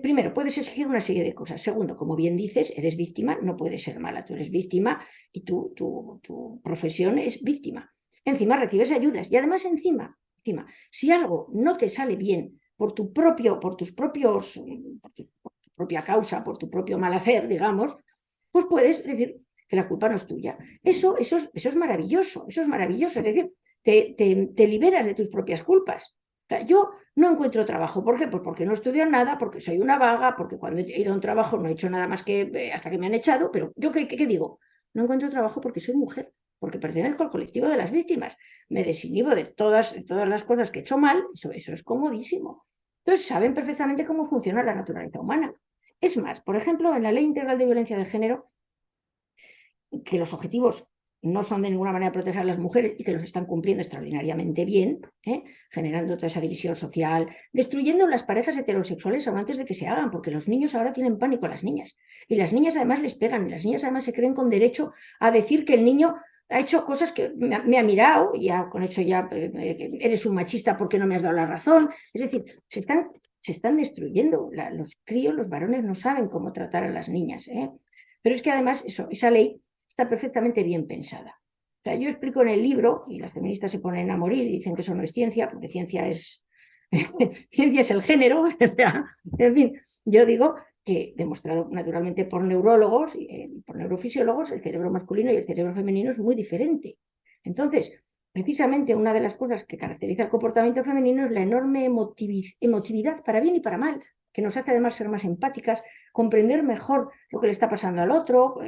primero, puedes exigir una serie de cosas. Segundo, como bien dices, eres víctima, no puedes ser mala, tú eres víctima y tu profesión es víctima. Encima recibes ayudas y además encima, si algo no te sale bien por tu propia causa, por tu propio mal hacer, digamos, pues puedes decir que la culpa no es tuya. Eso es maravilloso, es decir, te liberas de tus propias culpas. O sea, yo no encuentro trabajo. ¿Por qué? Pues porque no estudio nada, porque soy una vaga, porque cuando he ido a un trabajo no he hecho nada más que hasta que me han echado, pero yo ¿qué digo? No encuentro trabajo porque soy mujer, porque pertenezco al colectivo de las víctimas. Me desinhibo de todas las cosas que he hecho mal, eso es comodísimo. Entonces saben perfectamente cómo funciona la naturaleza humana. Es más, por ejemplo, en la Ley Integral de Violencia de Género, que los objetivos no son de ninguna manera proteger a las mujeres y que los están cumpliendo extraordinariamente bien, generando toda esa división social, destruyendo las parejas heterosexuales aún antes de que se hagan, porque los niños ahora tienen pánico a las niñas. Y las niñas además les pegan, y las niñas además se creen con derecho a decir que el niño ha hecho cosas que me ha mirado, y con hecho ya eres un machista porque no me has dado la razón. Es decir, se están destruyendo. Los críos, los varones no saben cómo tratar a las niñas. Pero es que además esa ley está perfectamente bien pensada. O sea, yo explico en el libro, y las feministas se ponen a morir y dicen que eso no es ciencia, porque ciencia es, ciencia es el género. En fin, yo digo que demostrado naturalmente por neurólogos y por neurofisiólogos, el cerebro masculino y el cerebro femenino es muy diferente. Entonces, precisamente una de las cosas que caracteriza el comportamiento femenino es la enorme emotividad, para bien y para mal, que nos hace además ser más empáticas, comprender mejor lo que le está pasando al otro,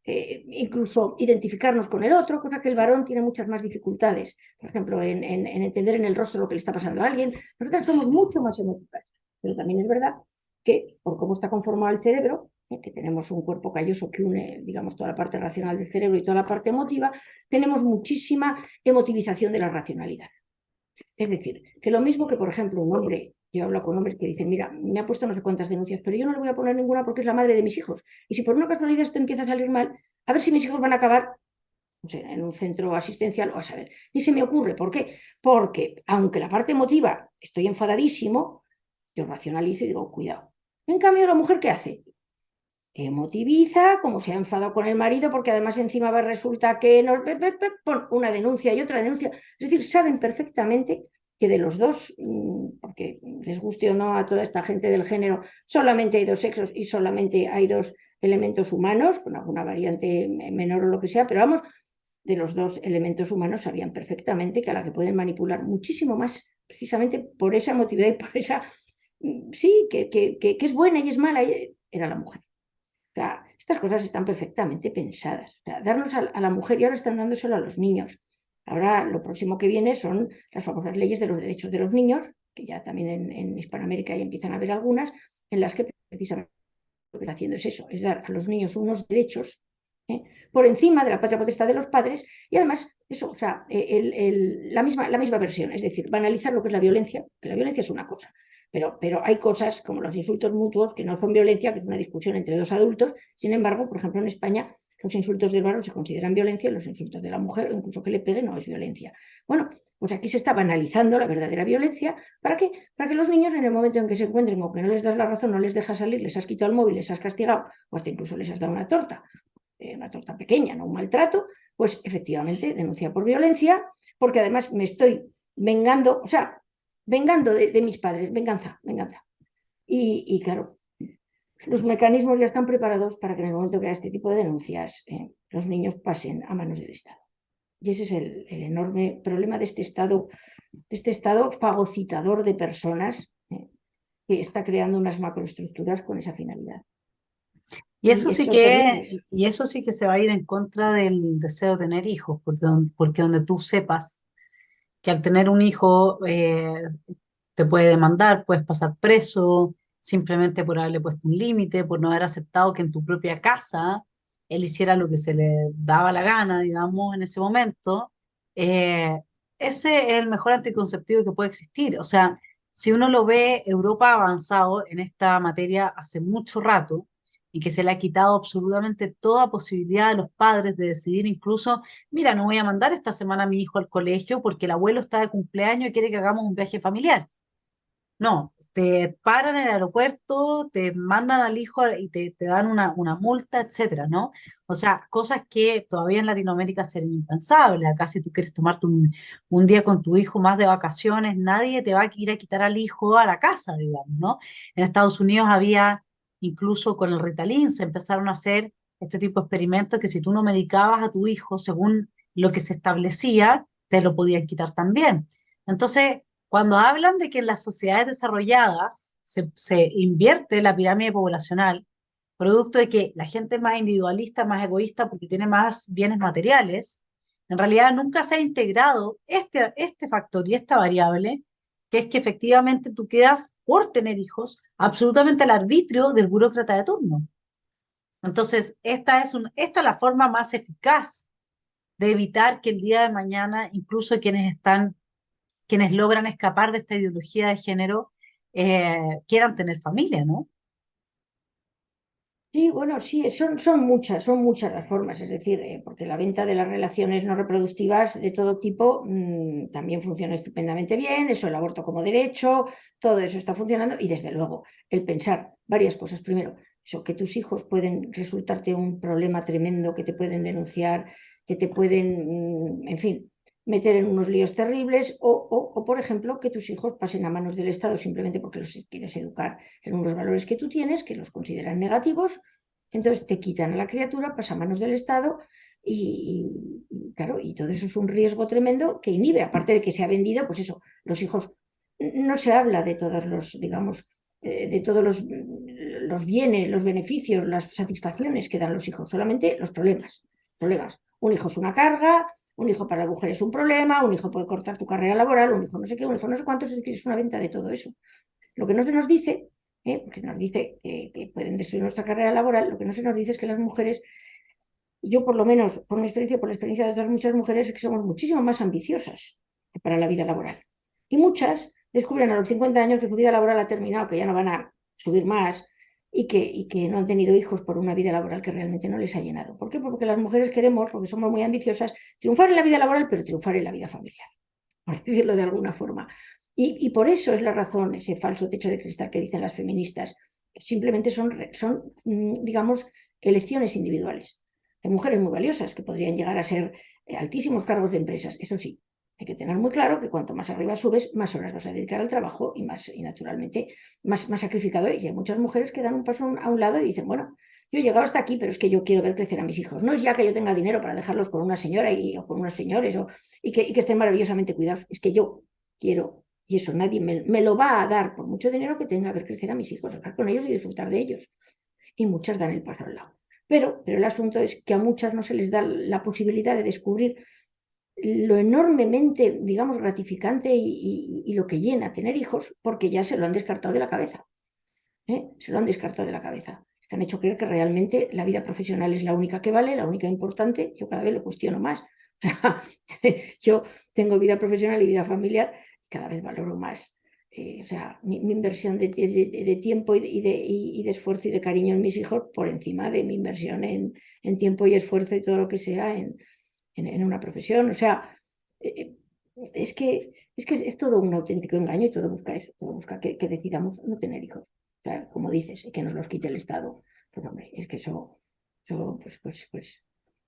incluso identificarnos con el otro, cosa que el varón tiene muchas más dificultades, por ejemplo, en entender en el rostro lo que le está pasando a alguien. Nosotros somos mucho más emotivas, pero también es verdad que por cómo está conformado el cerebro, que tenemos un cuerpo calloso que une, digamos, toda la parte racional del cerebro y toda la parte emotiva, tenemos muchísima emotivización de la racionalidad. Es decir, que lo mismo que, por ejemplo, un hombre, yo hablo con hombres que dicen, mira, me ha puesto no sé cuántas denuncias, pero yo no le voy a poner ninguna porque es la madre de mis hijos. Y si por una casualidad esto empieza a salir mal, a ver si mis hijos van a acabar, no sé, en un centro asistencial o a saber. Ni se me ocurre. ¿Por qué? Porque, aunque la parte emotiva estoy enfadadísimo, yo racionalizo y digo, cuidado. En cambio, la mujer, ¿qué hace? Emotiviza, como se ha enfadado con el marido, porque además encima resulta que pon una denuncia y otra denuncia. Es decir, saben perfectamente que de los dos, porque les guste o no a toda esta gente del género, solamente hay dos sexos y solamente hay dos elementos humanos, con alguna variante menor o lo que sea, pero vamos, de los dos elementos humanos sabían perfectamente que a la que pueden manipular muchísimo más, precisamente por esa emotividad y por esa, sí, que es buena y es mala, era la mujer. O sea, estas cosas están perfectamente pensadas. O sea, darnos a la mujer y ahora están dándoselo a los niños. Ahora lo próximo que viene son las famosas leyes de los derechos de los niños, que ya también en Hispanoamérica ya empiezan a haber algunas, en las que precisamente lo que está haciendo es eso, es dar a los niños unos derechos por encima de la patria potestad de los padres y además eso, o sea, la misma versión, es decir, banalizar lo que es la violencia, que la violencia es una cosa, pero hay cosas como los insultos mutuos que no son violencia, que es una discusión entre dos adultos. Sin embargo, por ejemplo, en España los insultos del varón se consideran violencia y los insultos de la mujer, o incluso que le pegue, no es violencia. Bueno, pues aquí se está banalizando la verdadera violencia. ¿Para qué? Para que los niños, en el momento en que se encuentren o que no les das la razón, no les dejas salir, les has quitado el móvil, les has castigado, o hasta incluso les has dado una torta pequeña, no un maltrato, pues efectivamente denuncia por violencia, porque además me estoy vengando, o sea, vengando de mis padres, venganza, venganza. Y claro, los mecanismos ya están preparados para que en el momento que haya este tipo de denuncias, los niños pasen a manos del Estado. Y ese es el enorme problema de este estado fagocitador de personas, que está creando unas macroestructuras con esa finalidad. Y eso Y sí son que, terribles. y eso sí que se va a ir en contra del deseo de tener hijos, porque donde tú sepas que al tener un hijo te puede demandar, puedes pasar preso, simplemente por haberle puesto un límite, por no haber aceptado que en tu propia casa él hiciera lo que se le daba la gana, digamos, en ese momento. eh, Ese es el mejor anticonceptivo que puede existir. O sea, si uno lo ve, Europa ha avanzado en esta materia hace mucho rato y que se le ha quitado absolutamente toda posibilidad a los padres de decidir incluso, mira, no voy a mandar esta semana a mi hijo al colegio porque el abuelo está de cumpleaños y quiere que hagamos un viaje familiar. No, te paran en el aeropuerto, te mandan al hijo y te dan una multa, etcétera, ¿no? O sea, cosas que todavía en Latinoamérica serían impensables. Acá si tú quieres tomarte un día con tu hijo más de vacaciones, nadie te va a ir a quitar al hijo a la casa, digamos, ¿no? En Estados Unidos había, incluso con el Ritalin, se empezaron a hacer este tipo de experimentos que si tú no medicabas a tu hijo según lo que se establecía, te lo podían quitar también. Entonces, cuando hablan de que en las sociedades desarrolladas se invierte la pirámide poblacional, producto de que la gente es más individualista, más egoísta porque tiene más bienes materiales, en realidad nunca se ha integrado este factor y esta variable, que es que efectivamente tú quedas por tener hijos absolutamente al arbitrio del burócrata de turno. Entonces, esta es la forma más eficaz de evitar que el día de mañana, incluso quienes logran escapar de esta ideología de género, quieran tener familia, ¿no? Sí, bueno, sí, son muchas las formas, es decir, porque la venta de las relaciones no reproductivas de todo tipo también funciona estupendamente bien, eso, el aborto como derecho, todo eso está funcionando y desde luego el pensar varias cosas. Primero, eso, que tus hijos pueden resultarte un problema tremendo, que te pueden denunciar, que te pueden, en fin, meter en unos líos terribles o, por ejemplo, que tus hijos pasen a manos del Estado simplemente porque los quieres educar en unos valores que tú tienes, que los consideran negativos, entonces te quitan a la criatura, pasa a manos del Estado claro, y todo eso es un riesgo tremendo que inhibe, aparte de que se ha vendido, pues eso, los hijos, no se habla de todos los, digamos, de todos los bienes, los beneficios, las satisfacciones que dan los hijos, solamente los problemas. Problemas. Un hijo es una carga, un hijo para la mujer es un problema, un hijo puede cortar tu carrera laboral, un hijo no sé qué, un hijo no sé cuántos, es decir, es una venta de todo eso. Lo que no se nos dice, porque nos dice que pueden destruir nuestra carrera laboral, lo que no se nos dice es que las mujeres, yo por lo menos por mi experiencia, por la experiencia de otras muchas mujeres, es que somos muchísimo más ambiciosas para la vida laboral. Y muchas descubren a los 50 años que su vida laboral ha terminado, que ya no van a subir más y que no han tenido hijos por una vida laboral que realmente no les ha llenado. ¿Por qué? Porque las mujeres queremos, porque somos muy ambiciosas, triunfar en la vida laboral, pero triunfar en la vida familiar, por decirlo de alguna forma. Y por eso es la razón, ese falso techo de cristal que dicen las feministas, simplemente son digamos, elecciones individuales. Hay mujeres muy valiosas que podrían llegar a ser altísimos cargos de empresas, eso sí. Hay que tener muy claro que cuanto más arriba subes, más horas vas a dedicar al trabajo y naturalmente más sacrificado. Y hay muchas mujeres que dan un paso a un lado y dicen, bueno, yo he llegado hasta aquí, pero es que yo quiero ver crecer a mis hijos. No es ya que yo tenga dinero para dejarlos con una señora o con unos señores y que estén maravillosamente cuidados. Es que yo quiero, y eso nadie me lo va a dar por mucho dinero que tenga, ver crecer a mis hijos, estar con ellos y disfrutar de ellos. Y muchas dan el paso al lado. Pero el asunto es que a muchas no se les da la posibilidad de descubrir lo enormemente, digamos, gratificante y lo que llena tener hijos, porque ya se lo han descartado de la cabeza. Se lo han descartado de la cabeza. Se han hecho creer que realmente la vida profesional es la única que vale, la única importante. Yo cada vez lo cuestiono más. O sea, yo tengo vida profesional y vida familiar y cada vez valoro más o sea, mi inversión de tiempo y de esfuerzo y de cariño en mis hijos por encima de mi inversión en tiempo y esfuerzo y todo lo que sea en una profesión. O sea, eh, es que es todo un auténtico engaño y todo busca eso, todo busca que decidamos no tener hijos. O sea, como dices, y que nos los quite el Estado. Pues hombre, es que eso pues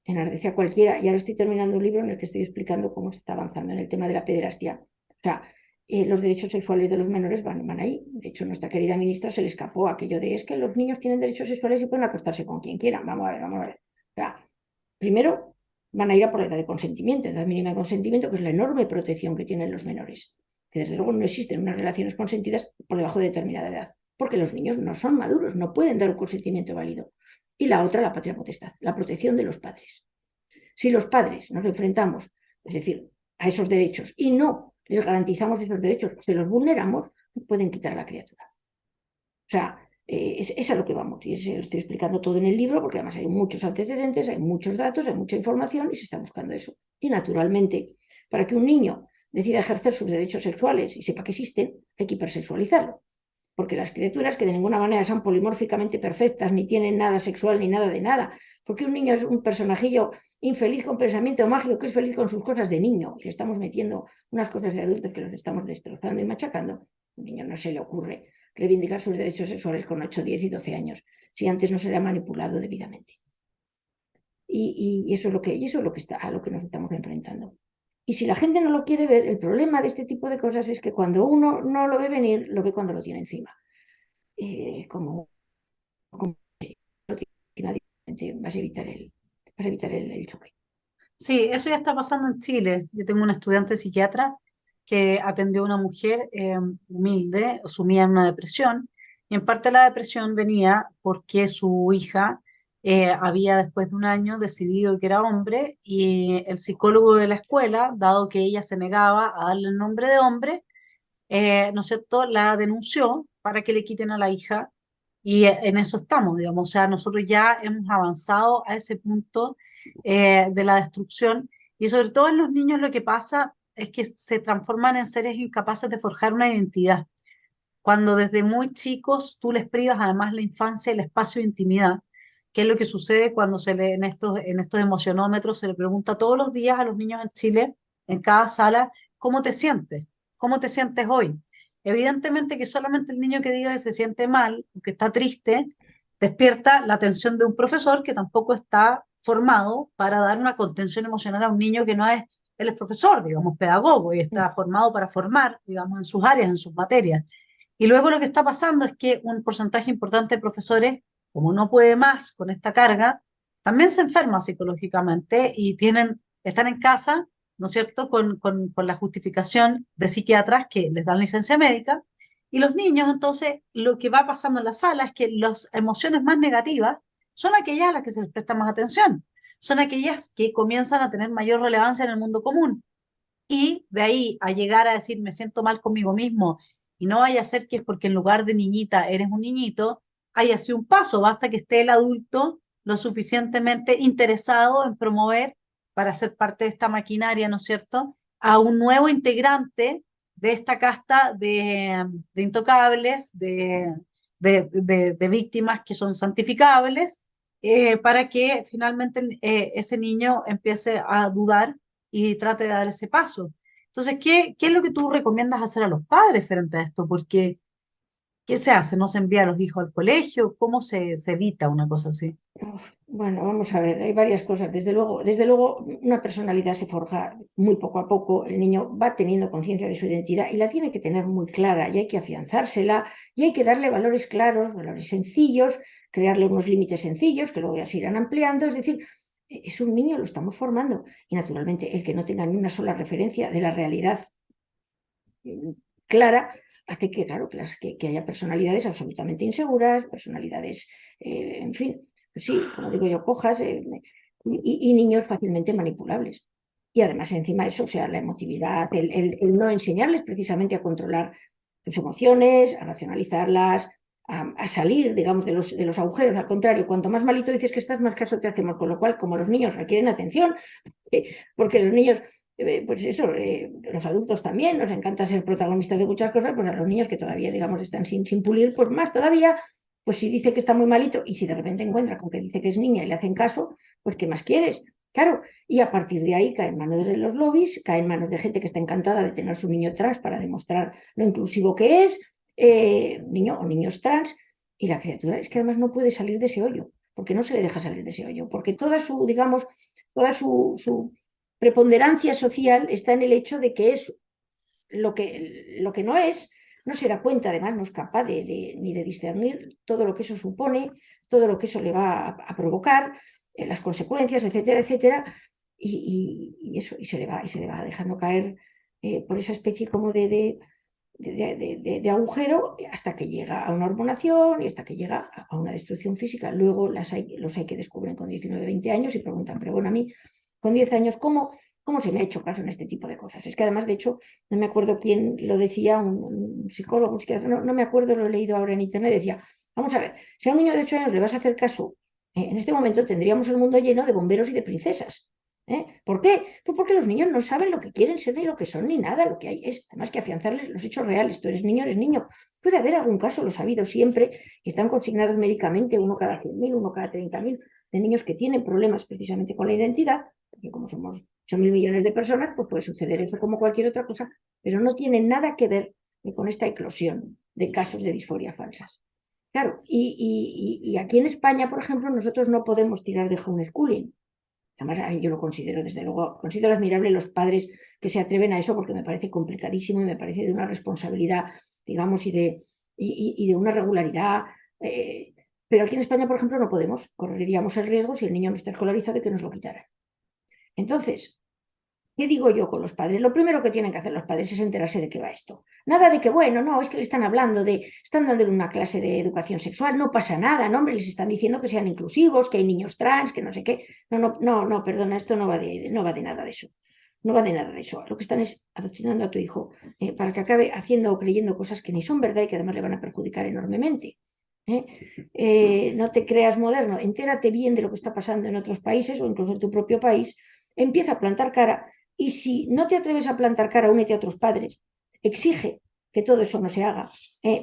enardece a cualquiera. Y ahora estoy terminando un libro en el que estoy explicando cómo se está avanzando en el tema de la pederastia. O sea, los derechos sexuales de los menores van ahí. De hecho, nuestra querida ministra se le escapó aquello de es que los niños tienen derechos sexuales y pueden acostarse con quien quieran. Vamos a ver, vamos a ver. O sea, primero van a ir a por la edad de consentimiento, edad mínima de consentimiento, que es la enorme protección que tienen los menores. Que desde luego no existen unas relaciones consentidas por debajo de determinada edad, porque los niños no son maduros, no pueden dar un consentimiento válido. Y la otra, la patria potestad, la protección de los padres. Si los padres nos enfrentamos, es decir, a esos derechos y no les garantizamos esos derechos, se los vulneramos, pueden quitar a la criatura. O sea, es a lo que vamos. Y lo estoy explicando todo en el libro porque además hay muchos antecedentes, hay muchos datos, hay mucha información y se está buscando eso. Y naturalmente, para que un niño decida ejercer sus derechos sexuales y sepa que existen, hay que hipersexualizarlo. Porque las criaturas que de ninguna manera son polimórficamente perfectas, ni tienen nada sexual ni nada de nada, porque un niño es un personajillo infeliz con pensamiento mágico que es feliz con sus cosas de niño y le estamos metiendo unas cosas de adultos que los estamos destrozando y machacando, a un niño no se le ocurre reivindicar sus derechos sexuales con 8, 10 y 12 años, si antes no se le ha manipulado debidamente. Y eso es lo que está, a lo que nos estamos enfrentando. Y si la gente no lo quiere ver, el problema de este tipo de cosas es que cuando uno no lo ve venir, lo ve cuando lo tiene encima. Como lo tiene encima, vas a evitar el choque. Sí, eso ya está pasando en Chile. Yo tengo una estudiante psiquiatra que atendió a una mujer humilde, sumida en una depresión, y en parte la depresión venía porque su hija había después de un año decidido que era hombre y el psicólogo de la escuela, dado que ella se negaba a darle el nombre de hombre, ¿no es cierto?, la denunció para que le quiten a la hija y en eso estamos, digamos, o sea, nosotros ya hemos avanzado a ese punto de la destrucción y sobre todo en los niños lo que pasa es que se transforman en seres incapaces de forjar una identidad. Cuando desde muy chicos tú les privas además la infancia y el espacio de intimidad, que es lo que sucede cuando se le, en estos emocionómetros se le pregunta todos los días a los niños en Chile, en cada sala, ¿cómo te sientes? ¿Cómo te sientes hoy? Evidentemente que solamente el niño que diga que se siente mal, que está triste, despierta la atención de un profesor que tampoco está formado para dar una contención emocional a un niño que no es, él es profesor, digamos, pedagogo y está formado para formar, digamos, en sus áreas, en sus materias. Y luego lo que está pasando es que un porcentaje importante de profesores, como no puede más con esta carga, también se enferma psicológicamente y están en casa, ¿no es cierto?, con la justificación de psiquiatras que les dan licencia médica. Y los niños, entonces, lo que va pasando en la sala es que las emociones más negativas son aquellas a las que se les presta más atención, son aquellas que comienzan a tener mayor relevancia en el mundo común. Y de ahí a llegar a decir me siento mal conmigo mismo y no vaya a ser que es porque en lugar de niñita eres un niñito, haya sido un paso, basta que esté el adulto lo suficientemente interesado en promover para ser parte de esta maquinaria, ¿no es cierto?, a un nuevo integrante de esta casta de intocables, de víctimas que son santificables, para que finalmente ese niño empiece a dudar y trate de dar ese paso. Entonces, ¿qué es lo que tú recomiendas hacer a los padres frente a esto? Porque, ¿qué se hace? ¿No se envía a los hijos al colegio? ¿Cómo se evita una cosa así? Bueno, vamos a ver, hay varias cosas. Desde luego, una personalidad se forja muy poco a poco. El niño va teniendo conciencia de su identidad y la tiene que tener muy clara y hay que afianzársela y hay que darle valores claros, valores sencillos, crearle unos límites sencillos que luego ya se irán ampliando. Es decir, es un niño, lo estamos formando y naturalmente el que no tenga ni una sola referencia de la realidad clara hace que, claro, que haya personalidades absolutamente inseguras, personalidades, en fin, pues sí, como digo yo, cojas y niños fácilmente manipulables. Y además encima de eso, o sea, la emotividad, el no enseñarles precisamente a controlar sus emociones, a racionalizarlas, a salir, digamos, de los agujeros. Al contrario, cuanto más malito dices que estás, más caso te hacemos. Con lo cual, como los niños requieren atención, porque los niños pues eso, los adultos también, nos encanta ser protagonistas de muchas cosas, pues a los niños que todavía, digamos, están sin pulir, pues más todavía, pues si dice que está muy malito y si de repente encuentra con que dice que es niña y le hacen caso, pues ¿qué más quieres? Claro, y a partir de ahí cae en manos de los lobbies, cae en manos de gente que está encantada de tener su niño trans para demostrar lo inclusivo que es, niño o niños trans, y la criatura es que además no puede salir de ese hoyo, porque no se le deja salir de ese hoyo, porque toda su, digamos, toda su preponderancia social está en el hecho de que es lo que no es, no se da cuenta, además no es capaz ni de discernir todo lo que eso supone, todo lo que eso le va a provocar, las consecuencias, etcétera, etcétera, y eso, y se le va dejando caer por esa especie como de agujero hasta que llega a una hormonación y hasta que llega a una destrucción física. Luego los hay que descubren con 19, 20 años y preguntan, pero bueno, a mí con 10 años, ¿cómo se me ha hecho caso en este tipo de cosas? Es que además, de hecho, no me acuerdo quién lo decía, un psicólogo, un psiquiatra, no me acuerdo, lo he leído ahora en internet, decía, vamos a ver, si a un niño de 8 años le vas a hacer caso, en este momento tendríamos el mundo lleno de bomberos y de princesas. ¿Por qué? Pues porque los niños no saben lo que quieren ser ni lo que son ni nada. Lo que hay es, además, que afianzarles los hechos reales. Tú eres niño, eres niño. Puede haber algún caso, lo ha habido siempre, y están consignados médicamente uno cada 100.000, uno cada 30.000, de niños que tienen problemas precisamente con la identidad, porque como somos 8.000 millones de personas, pues puede suceder eso como cualquier otra cosa, pero no tiene nada que ver con esta eclosión de casos de disforia falsas. Claro, y aquí en España, por ejemplo, nosotros no podemos tirar de homeschooling. Además, yo lo considero, desde luego, considero admirable los padres que se atreven a eso porque me parece complicadísimo y me parece de una responsabilidad, digamos, y de una regularidad. eh, pero aquí en España, por ejemplo, no podemos. Correríamos el riesgo, si el niño no está escolarizado, de que nos lo quitaran. Entonces, ¿qué digo yo con los padres? Lo primero que tienen que hacer los padres es enterarse de qué va esto. Nada de que, bueno, no, es que le están hablando están dando una clase de educación sexual, no pasa nada, no, hombre, les están diciendo que sean inclusivos, que hay niños trans, que no sé qué. No, perdona, esto no va de nada de eso. No va de nada de eso. Lo que están es adoctrinando a tu hijo para que acabe haciendo o creyendo cosas que ni son verdad y que además le van a perjudicar enormemente. ¿eh? No te creas moderno, entérate bien de lo que está pasando en otros países o incluso en tu propio país, empieza a plantar cara y si no te atreves a plantar cara, únete a otros padres, exige que todo eso no se haga,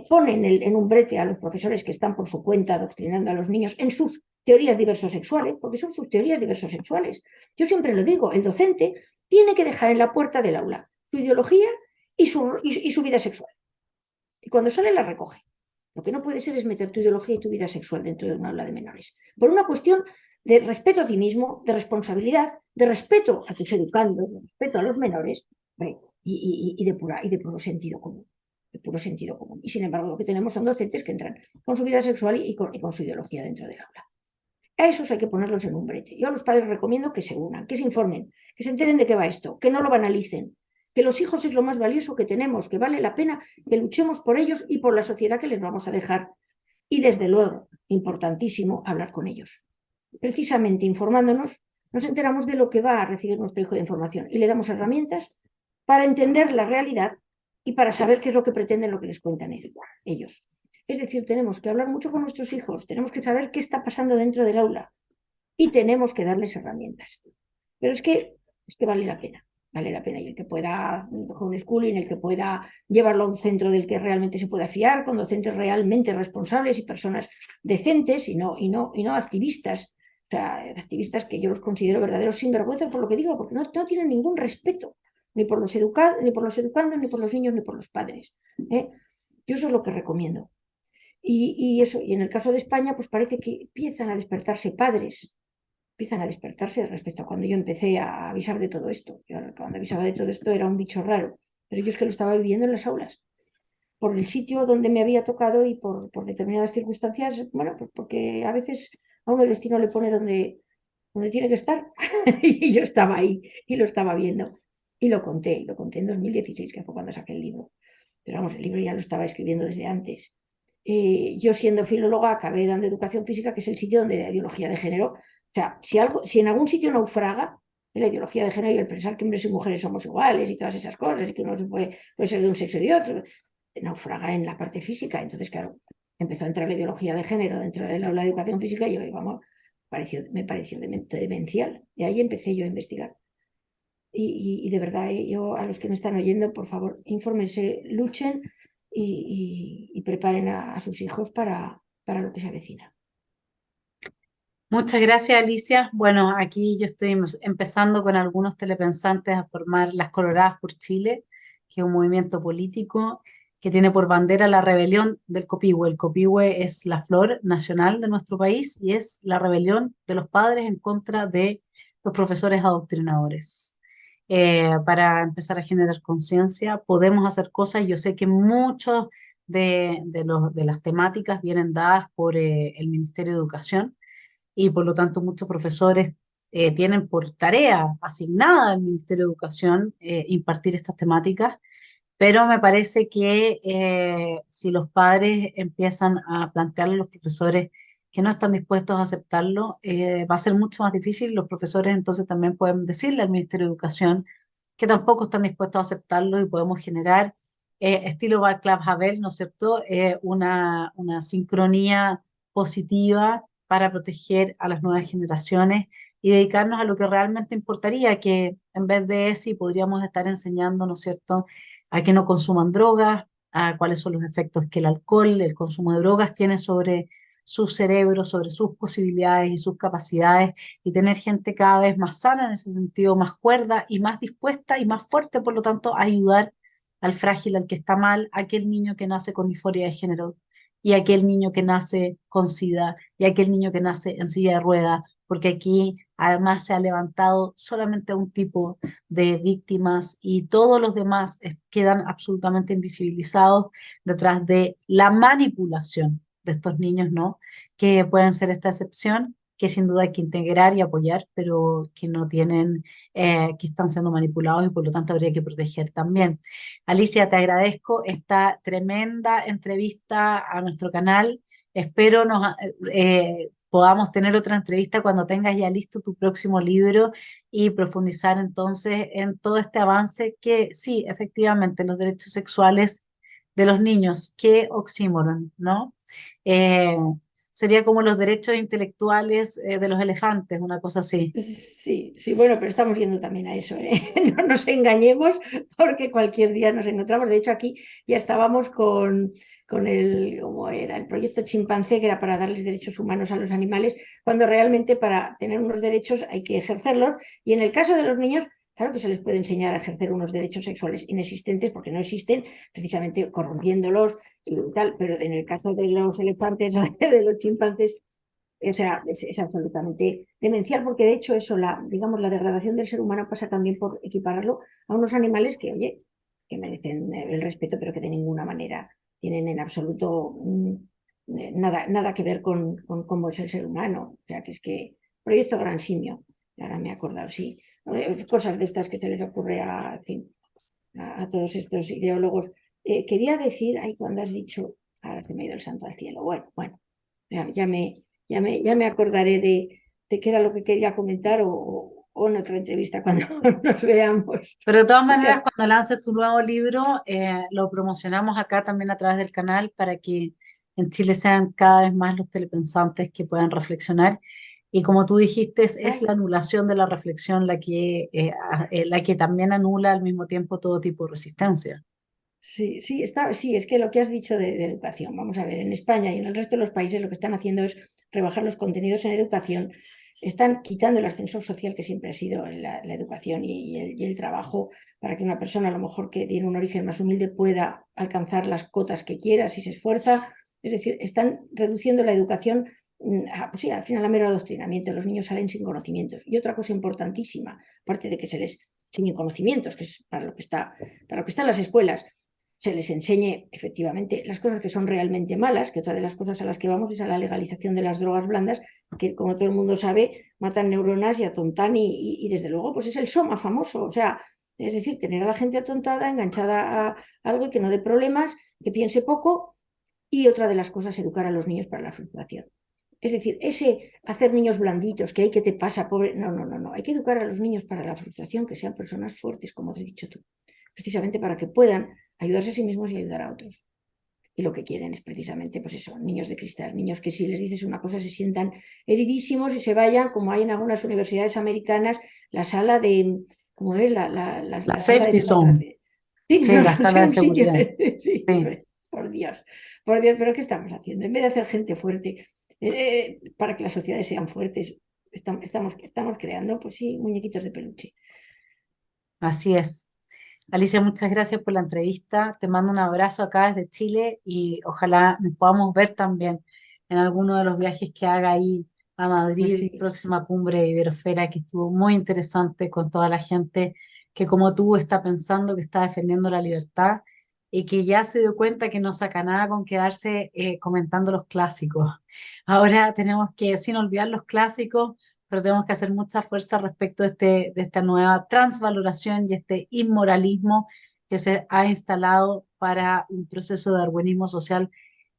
pone en un brete a los profesores que están por su cuenta adoctrinando a los niños en sus teorías diversosexuales, porque son sus teorías diversosexuales. Yo siempre lo digo, el docente tiene que dejar en la puerta del aula su ideología y su vida sexual. Y cuando sale la recoge. Lo que no puede ser es meter tu ideología y tu vida sexual dentro de una aula de menores. Por una cuestión de respeto a ti mismo, de responsabilidad, de respeto a tus educandos, de respeto a los menores y de puro sentido común. De puro sentido común. Y sin embargo, lo que tenemos son docentes que entran con su vida sexual y con su ideología dentro del aula. A esos hay que ponerlos en un brete. Yo a los padres recomiendo que se unan, que se informen, que se enteren de qué va esto, que no lo banalicen, que los hijos es lo más valioso que tenemos, que vale la pena que luchemos por ellos y por la sociedad que les vamos a dejar. Y desde luego, importantísimo, hablar con ellos. Precisamente informándonos, nos enteramos de lo que va a recibir nuestro hijo de información y le damos herramientas para entender la realidad y para saber qué es lo que pretenden, lo que les cuentan ellos. Es decir, tenemos que hablar mucho con nuestros hijos, tenemos que saber qué está pasando dentro del aula y tenemos que darles herramientas. Pero es que vale la pena. Y el que pueda homeschooling, el que pueda llevarlo a un centro del que realmente se pueda fiar, con docentes realmente responsables y personas decentes y no activistas. O sea, activistas que yo los considero verdaderos sinvergüenzas por lo que digo, porque no tienen ningún respeto, ni por los educandos, ni por los niños, ni por los padres. Yo eso es lo que recomiendo. Y en el caso de España, pues parece que empiezan a despertarse padres, empiezan a despertarse respecto a cuando yo empecé a avisar de todo esto. Yo cuando avisaba de todo esto era un bicho raro, pero yo es que lo estaba viviendo en las aulas, por el sitio donde me había tocado y por determinadas circunstancias, bueno, pues porque a veces a uno el destino le pone donde tiene que estar. Y yo estaba ahí y lo estaba viendo. Y lo conté en 2016, que fue cuando saqué el libro. Pero vamos, el libro ya lo estaba escribiendo desde antes. Yo siendo filóloga acabé dando educación física, que es el sitio donde la ideología de género, o sea, si en algún sitio naufraga la ideología de género y el pensar que hombres y mujeres somos iguales y todas esas cosas, y que uno puede ser de un sexo y de otro, naufraga en la parte física. Entonces, claro, empezó a entrar la ideología de género dentro del aula de educación física y yo, vamos, me pareció demencial. Y ahí empecé yo a investigar. y de verdad, yo a los que me están oyendo, por favor, infórmense, luchen y preparen a sus hijos para lo que se avecina. Muchas gracias, Alicia. Bueno, aquí yo estoy empezando con algunos telepensantes a formar las Coloradas por Chile, que es un movimiento político que tiene por bandera la rebelión del Copihue. El Copihue es la flor nacional de nuestro país y es la rebelión de los padres en contra de los profesores adoctrinadores. Para empezar a generar conciencia, podemos hacer cosas. Yo sé que muchos de las temáticas vienen dadas por el Ministerio de Educación y por lo tanto muchos profesores tienen por tarea asignada al Ministerio de Educación impartir estas temáticas, pero me parece que si los padres empiezan a plantearle a los profesores que no están dispuestos a aceptarlo, va a ser mucho más difícil. Los profesores entonces también pueden decirle al Ministerio de Educación que tampoco están dispuestos a aceptarlo y podemos generar, estilo Václav Havel, ¿no es cierto?, una sincronía positiva para proteger a las nuevas generaciones y dedicarnos a lo que realmente importaría, que en vez de eso podríamos estar enseñando, ¿no es cierto?, a que no consuman drogas, a cuáles son los efectos que el alcohol, el consumo de drogas tiene sobre su cerebro, sobre sus posibilidades y sus capacidades, y tener gente cada vez más sana en ese sentido, más cuerda y más dispuesta y más fuerte, por lo tanto, a ayudar al frágil, al que está mal, a aquel niño que nace con disforia de género y aquel niño que nace con SIDA y aquel niño que nace en silla de ruedas, porque aquí además se ha levantado solamente un tipo de víctimas y todos los demás quedan absolutamente invisibilizados detrás de la manipulación de estos niños, ¿no? Que pueden ser esta excepción, que sin duda hay que integrar y apoyar, pero que no tienen, que están siendo manipulados y por lo tanto habría que proteger también. Alicia, te agradezco esta tremenda entrevista a nuestro canal. Espero podamos tener otra entrevista cuando tengas ya listo tu próximo libro y profundizar entonces en todo este avance que sí, efectivamente, los derechos sexuales de los niños, qué oxímoron, ¿no? Eh, Sería como los derechos intelectuales de los elefantes, una cosa así. Sí, sí, bueno, pero estamos yendo también a eso, ¿eh? No nos engañemos porque cualquier día nos encontramos. De hecho, aquí ya estábamos con el, ¿cómo era? El proyecto chimpancé, que era para darles derechos humanos a los animales, cuando realmente para tener unos derechos hay que ejercerlos. Y en el caso de los niños, claro que se les puede enseñar a ejercer unos derechos sexuales inexistentes porque no existen, precisamente corrompiéndolos y tal. Pero en el caso de los elefantes o de los chimpancés, o sea, es absolutamente demencial, porque de hecho eso, digamos, la degradación del ser humano pasa también por equipararlo a unos animales que, oye, que merecen el respeto, pero que de ninguna manera tienen en absoluto nada que ver con cómo es el ser humano. O sea, que es que Proyecto Gran Simio, ahora me he acordado, sí, cosas de estas que se les ocurre en fin, a todos estos ideólogos. Quería decir, ay, cuando has dicho, ahora se me ha ido el santo al cielo, bueno, ya me acordaré de qué era lo que quería comentar o en otra entrevista cuando nos veamos. Pero de todas maneras, Muchas, cuando lances tu nuevo libro, lo promocionamos acá también a través del canal para que en Chile sean cada vez más los telepensantes que puedan reflexionar. Y como tú dijiste, es ay, la anulación de la reflexión la que también anula al mismo tiempo todo tipo de resistencia. sí, sí, es que lo que has dicho de educación, vamos a ver, en España y en el resto de los países lo que están haciendo es rebajar los contenidos en educación, están quitando el ascensor social que siempre ha sido la educación y el trabajo para que una persona, a lo mejor que tiene un origen más humilde, pueda alcanzar las cotas que quiera si se esfuerza. Es decir, están reduciendo la educación, pues sí, al final a mero adoctrinamiento. Los niños salen sin conocimientos. Y otra cosa importantísima, aparte de que se les enseñen conocimientos, que es para lo que están las escuelas, se les enseñe efectivamente las cosas que son realmente malas, que otra de las cosas a las que vamos es a la legalización de las drogas blandas, que como todo el mundo sabe, matan neuronas y atontan y desde luego pues es el soma famoso, o sea, es decir, tener a la gente atontada, enganchada a algo y que no dé problemas, que piense poco, y otra de las cosas, educar a los niños para la frustración. Es decir, ese hacer niños blanditos, que hay que te pasa, pobre, no, hay que educar a los niños para la frustración, que sean personas fuertes, como has dicho tú, precisamente para que puedan ayudarse a sí mismos y ayudar a otros. Y lo que quieren es precisamente, pues eso, niños de cristal, niños que si les dices una cosa se sientan heridísimos y se vayan, como hay en algunas universidades americanas, la sala como es La la sala de safety zone, demostración. Sí, sí, no, la no sé, sala de un sitio seguridad, de... Sí, sí, por Dios, pero ¿qué estamos haciendo? En vez de hacer gente fuerte, para que las sociedades sean fuertes, estamos creando, pues sí, muñequitos de peluche. así es. Alicia, muchas gracias por la entrevista. Te mando un abrazo acá desde Chile y ojalá nos podamos ver también en alguno de los viajes que haga ahí a Pues Madrid, sí, próxima cumbre de Iberosfera, que estuvo muy interesante con toda la gente que como tú está pensando, que está defendiendo la libertad y que ya se dio cuenta que no saca nada con quedarse comentando los clásicos. Ahora tenemos que, sin olvidar los clásicos, pero tenemos que hacer mucha fuerza respecto de esta nueva transvaloración y este inmoralismo que se ha instalado para un proceso de darwinismo social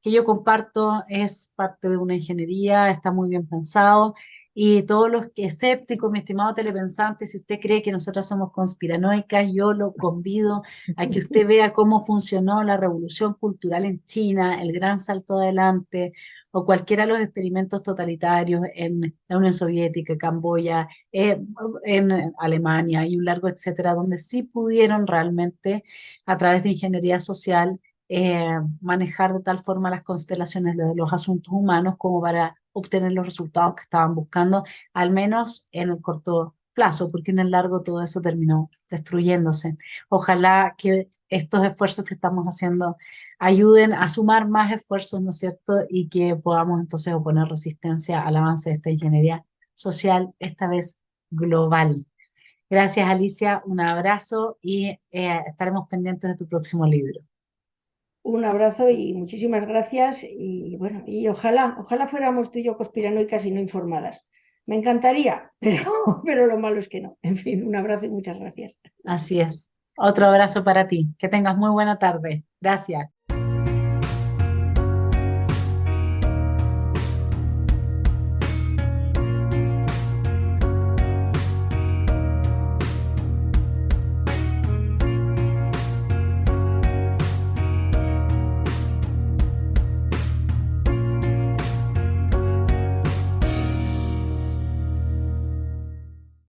que yo comparto, es parte de una ingeniería, está muy bien pensado. Y todos los que escépticos, mi estimado telepensante, si usted cree que nosotras somos conspiranoicas, yo lo convido a que usted vea cómo funcionó la revolución cultural en China, el gran salto adelante, o cualquiera de los experimentos totalitarios en la Unión Soviética, Camboya, en Alemania y un largo etcétera, donde sí pudieron realmente, a través de ingeniería social, manejar de tal forma las constelaciones de los asuntos humanos como para obtener los resultados que estaban buscando, al menos en el corto plazo, porque en el largo todo eso terminó destruyéndose. Ojalá que estos esfuerzos que estamos haciendo ayuden a sumar más esfuerzos, ¿no es cierto? Y que podamos entonces oponer resistencia al avance de esta ingeniería social, esta vez global. Gracias, Alicia, un abrazo y estaremos pendientes de tu próximo libro. un abrazo y muchísimas gracias. Y bueno, y ojalá fuéramos tú y yo conspiranoicas y no informadas. Me encantaría, pero lo malo es que no. En fin, un abrazo y muchas gracias. Así es. Otro abrazo para ti. Que tengas muy buena tarde. Gracias.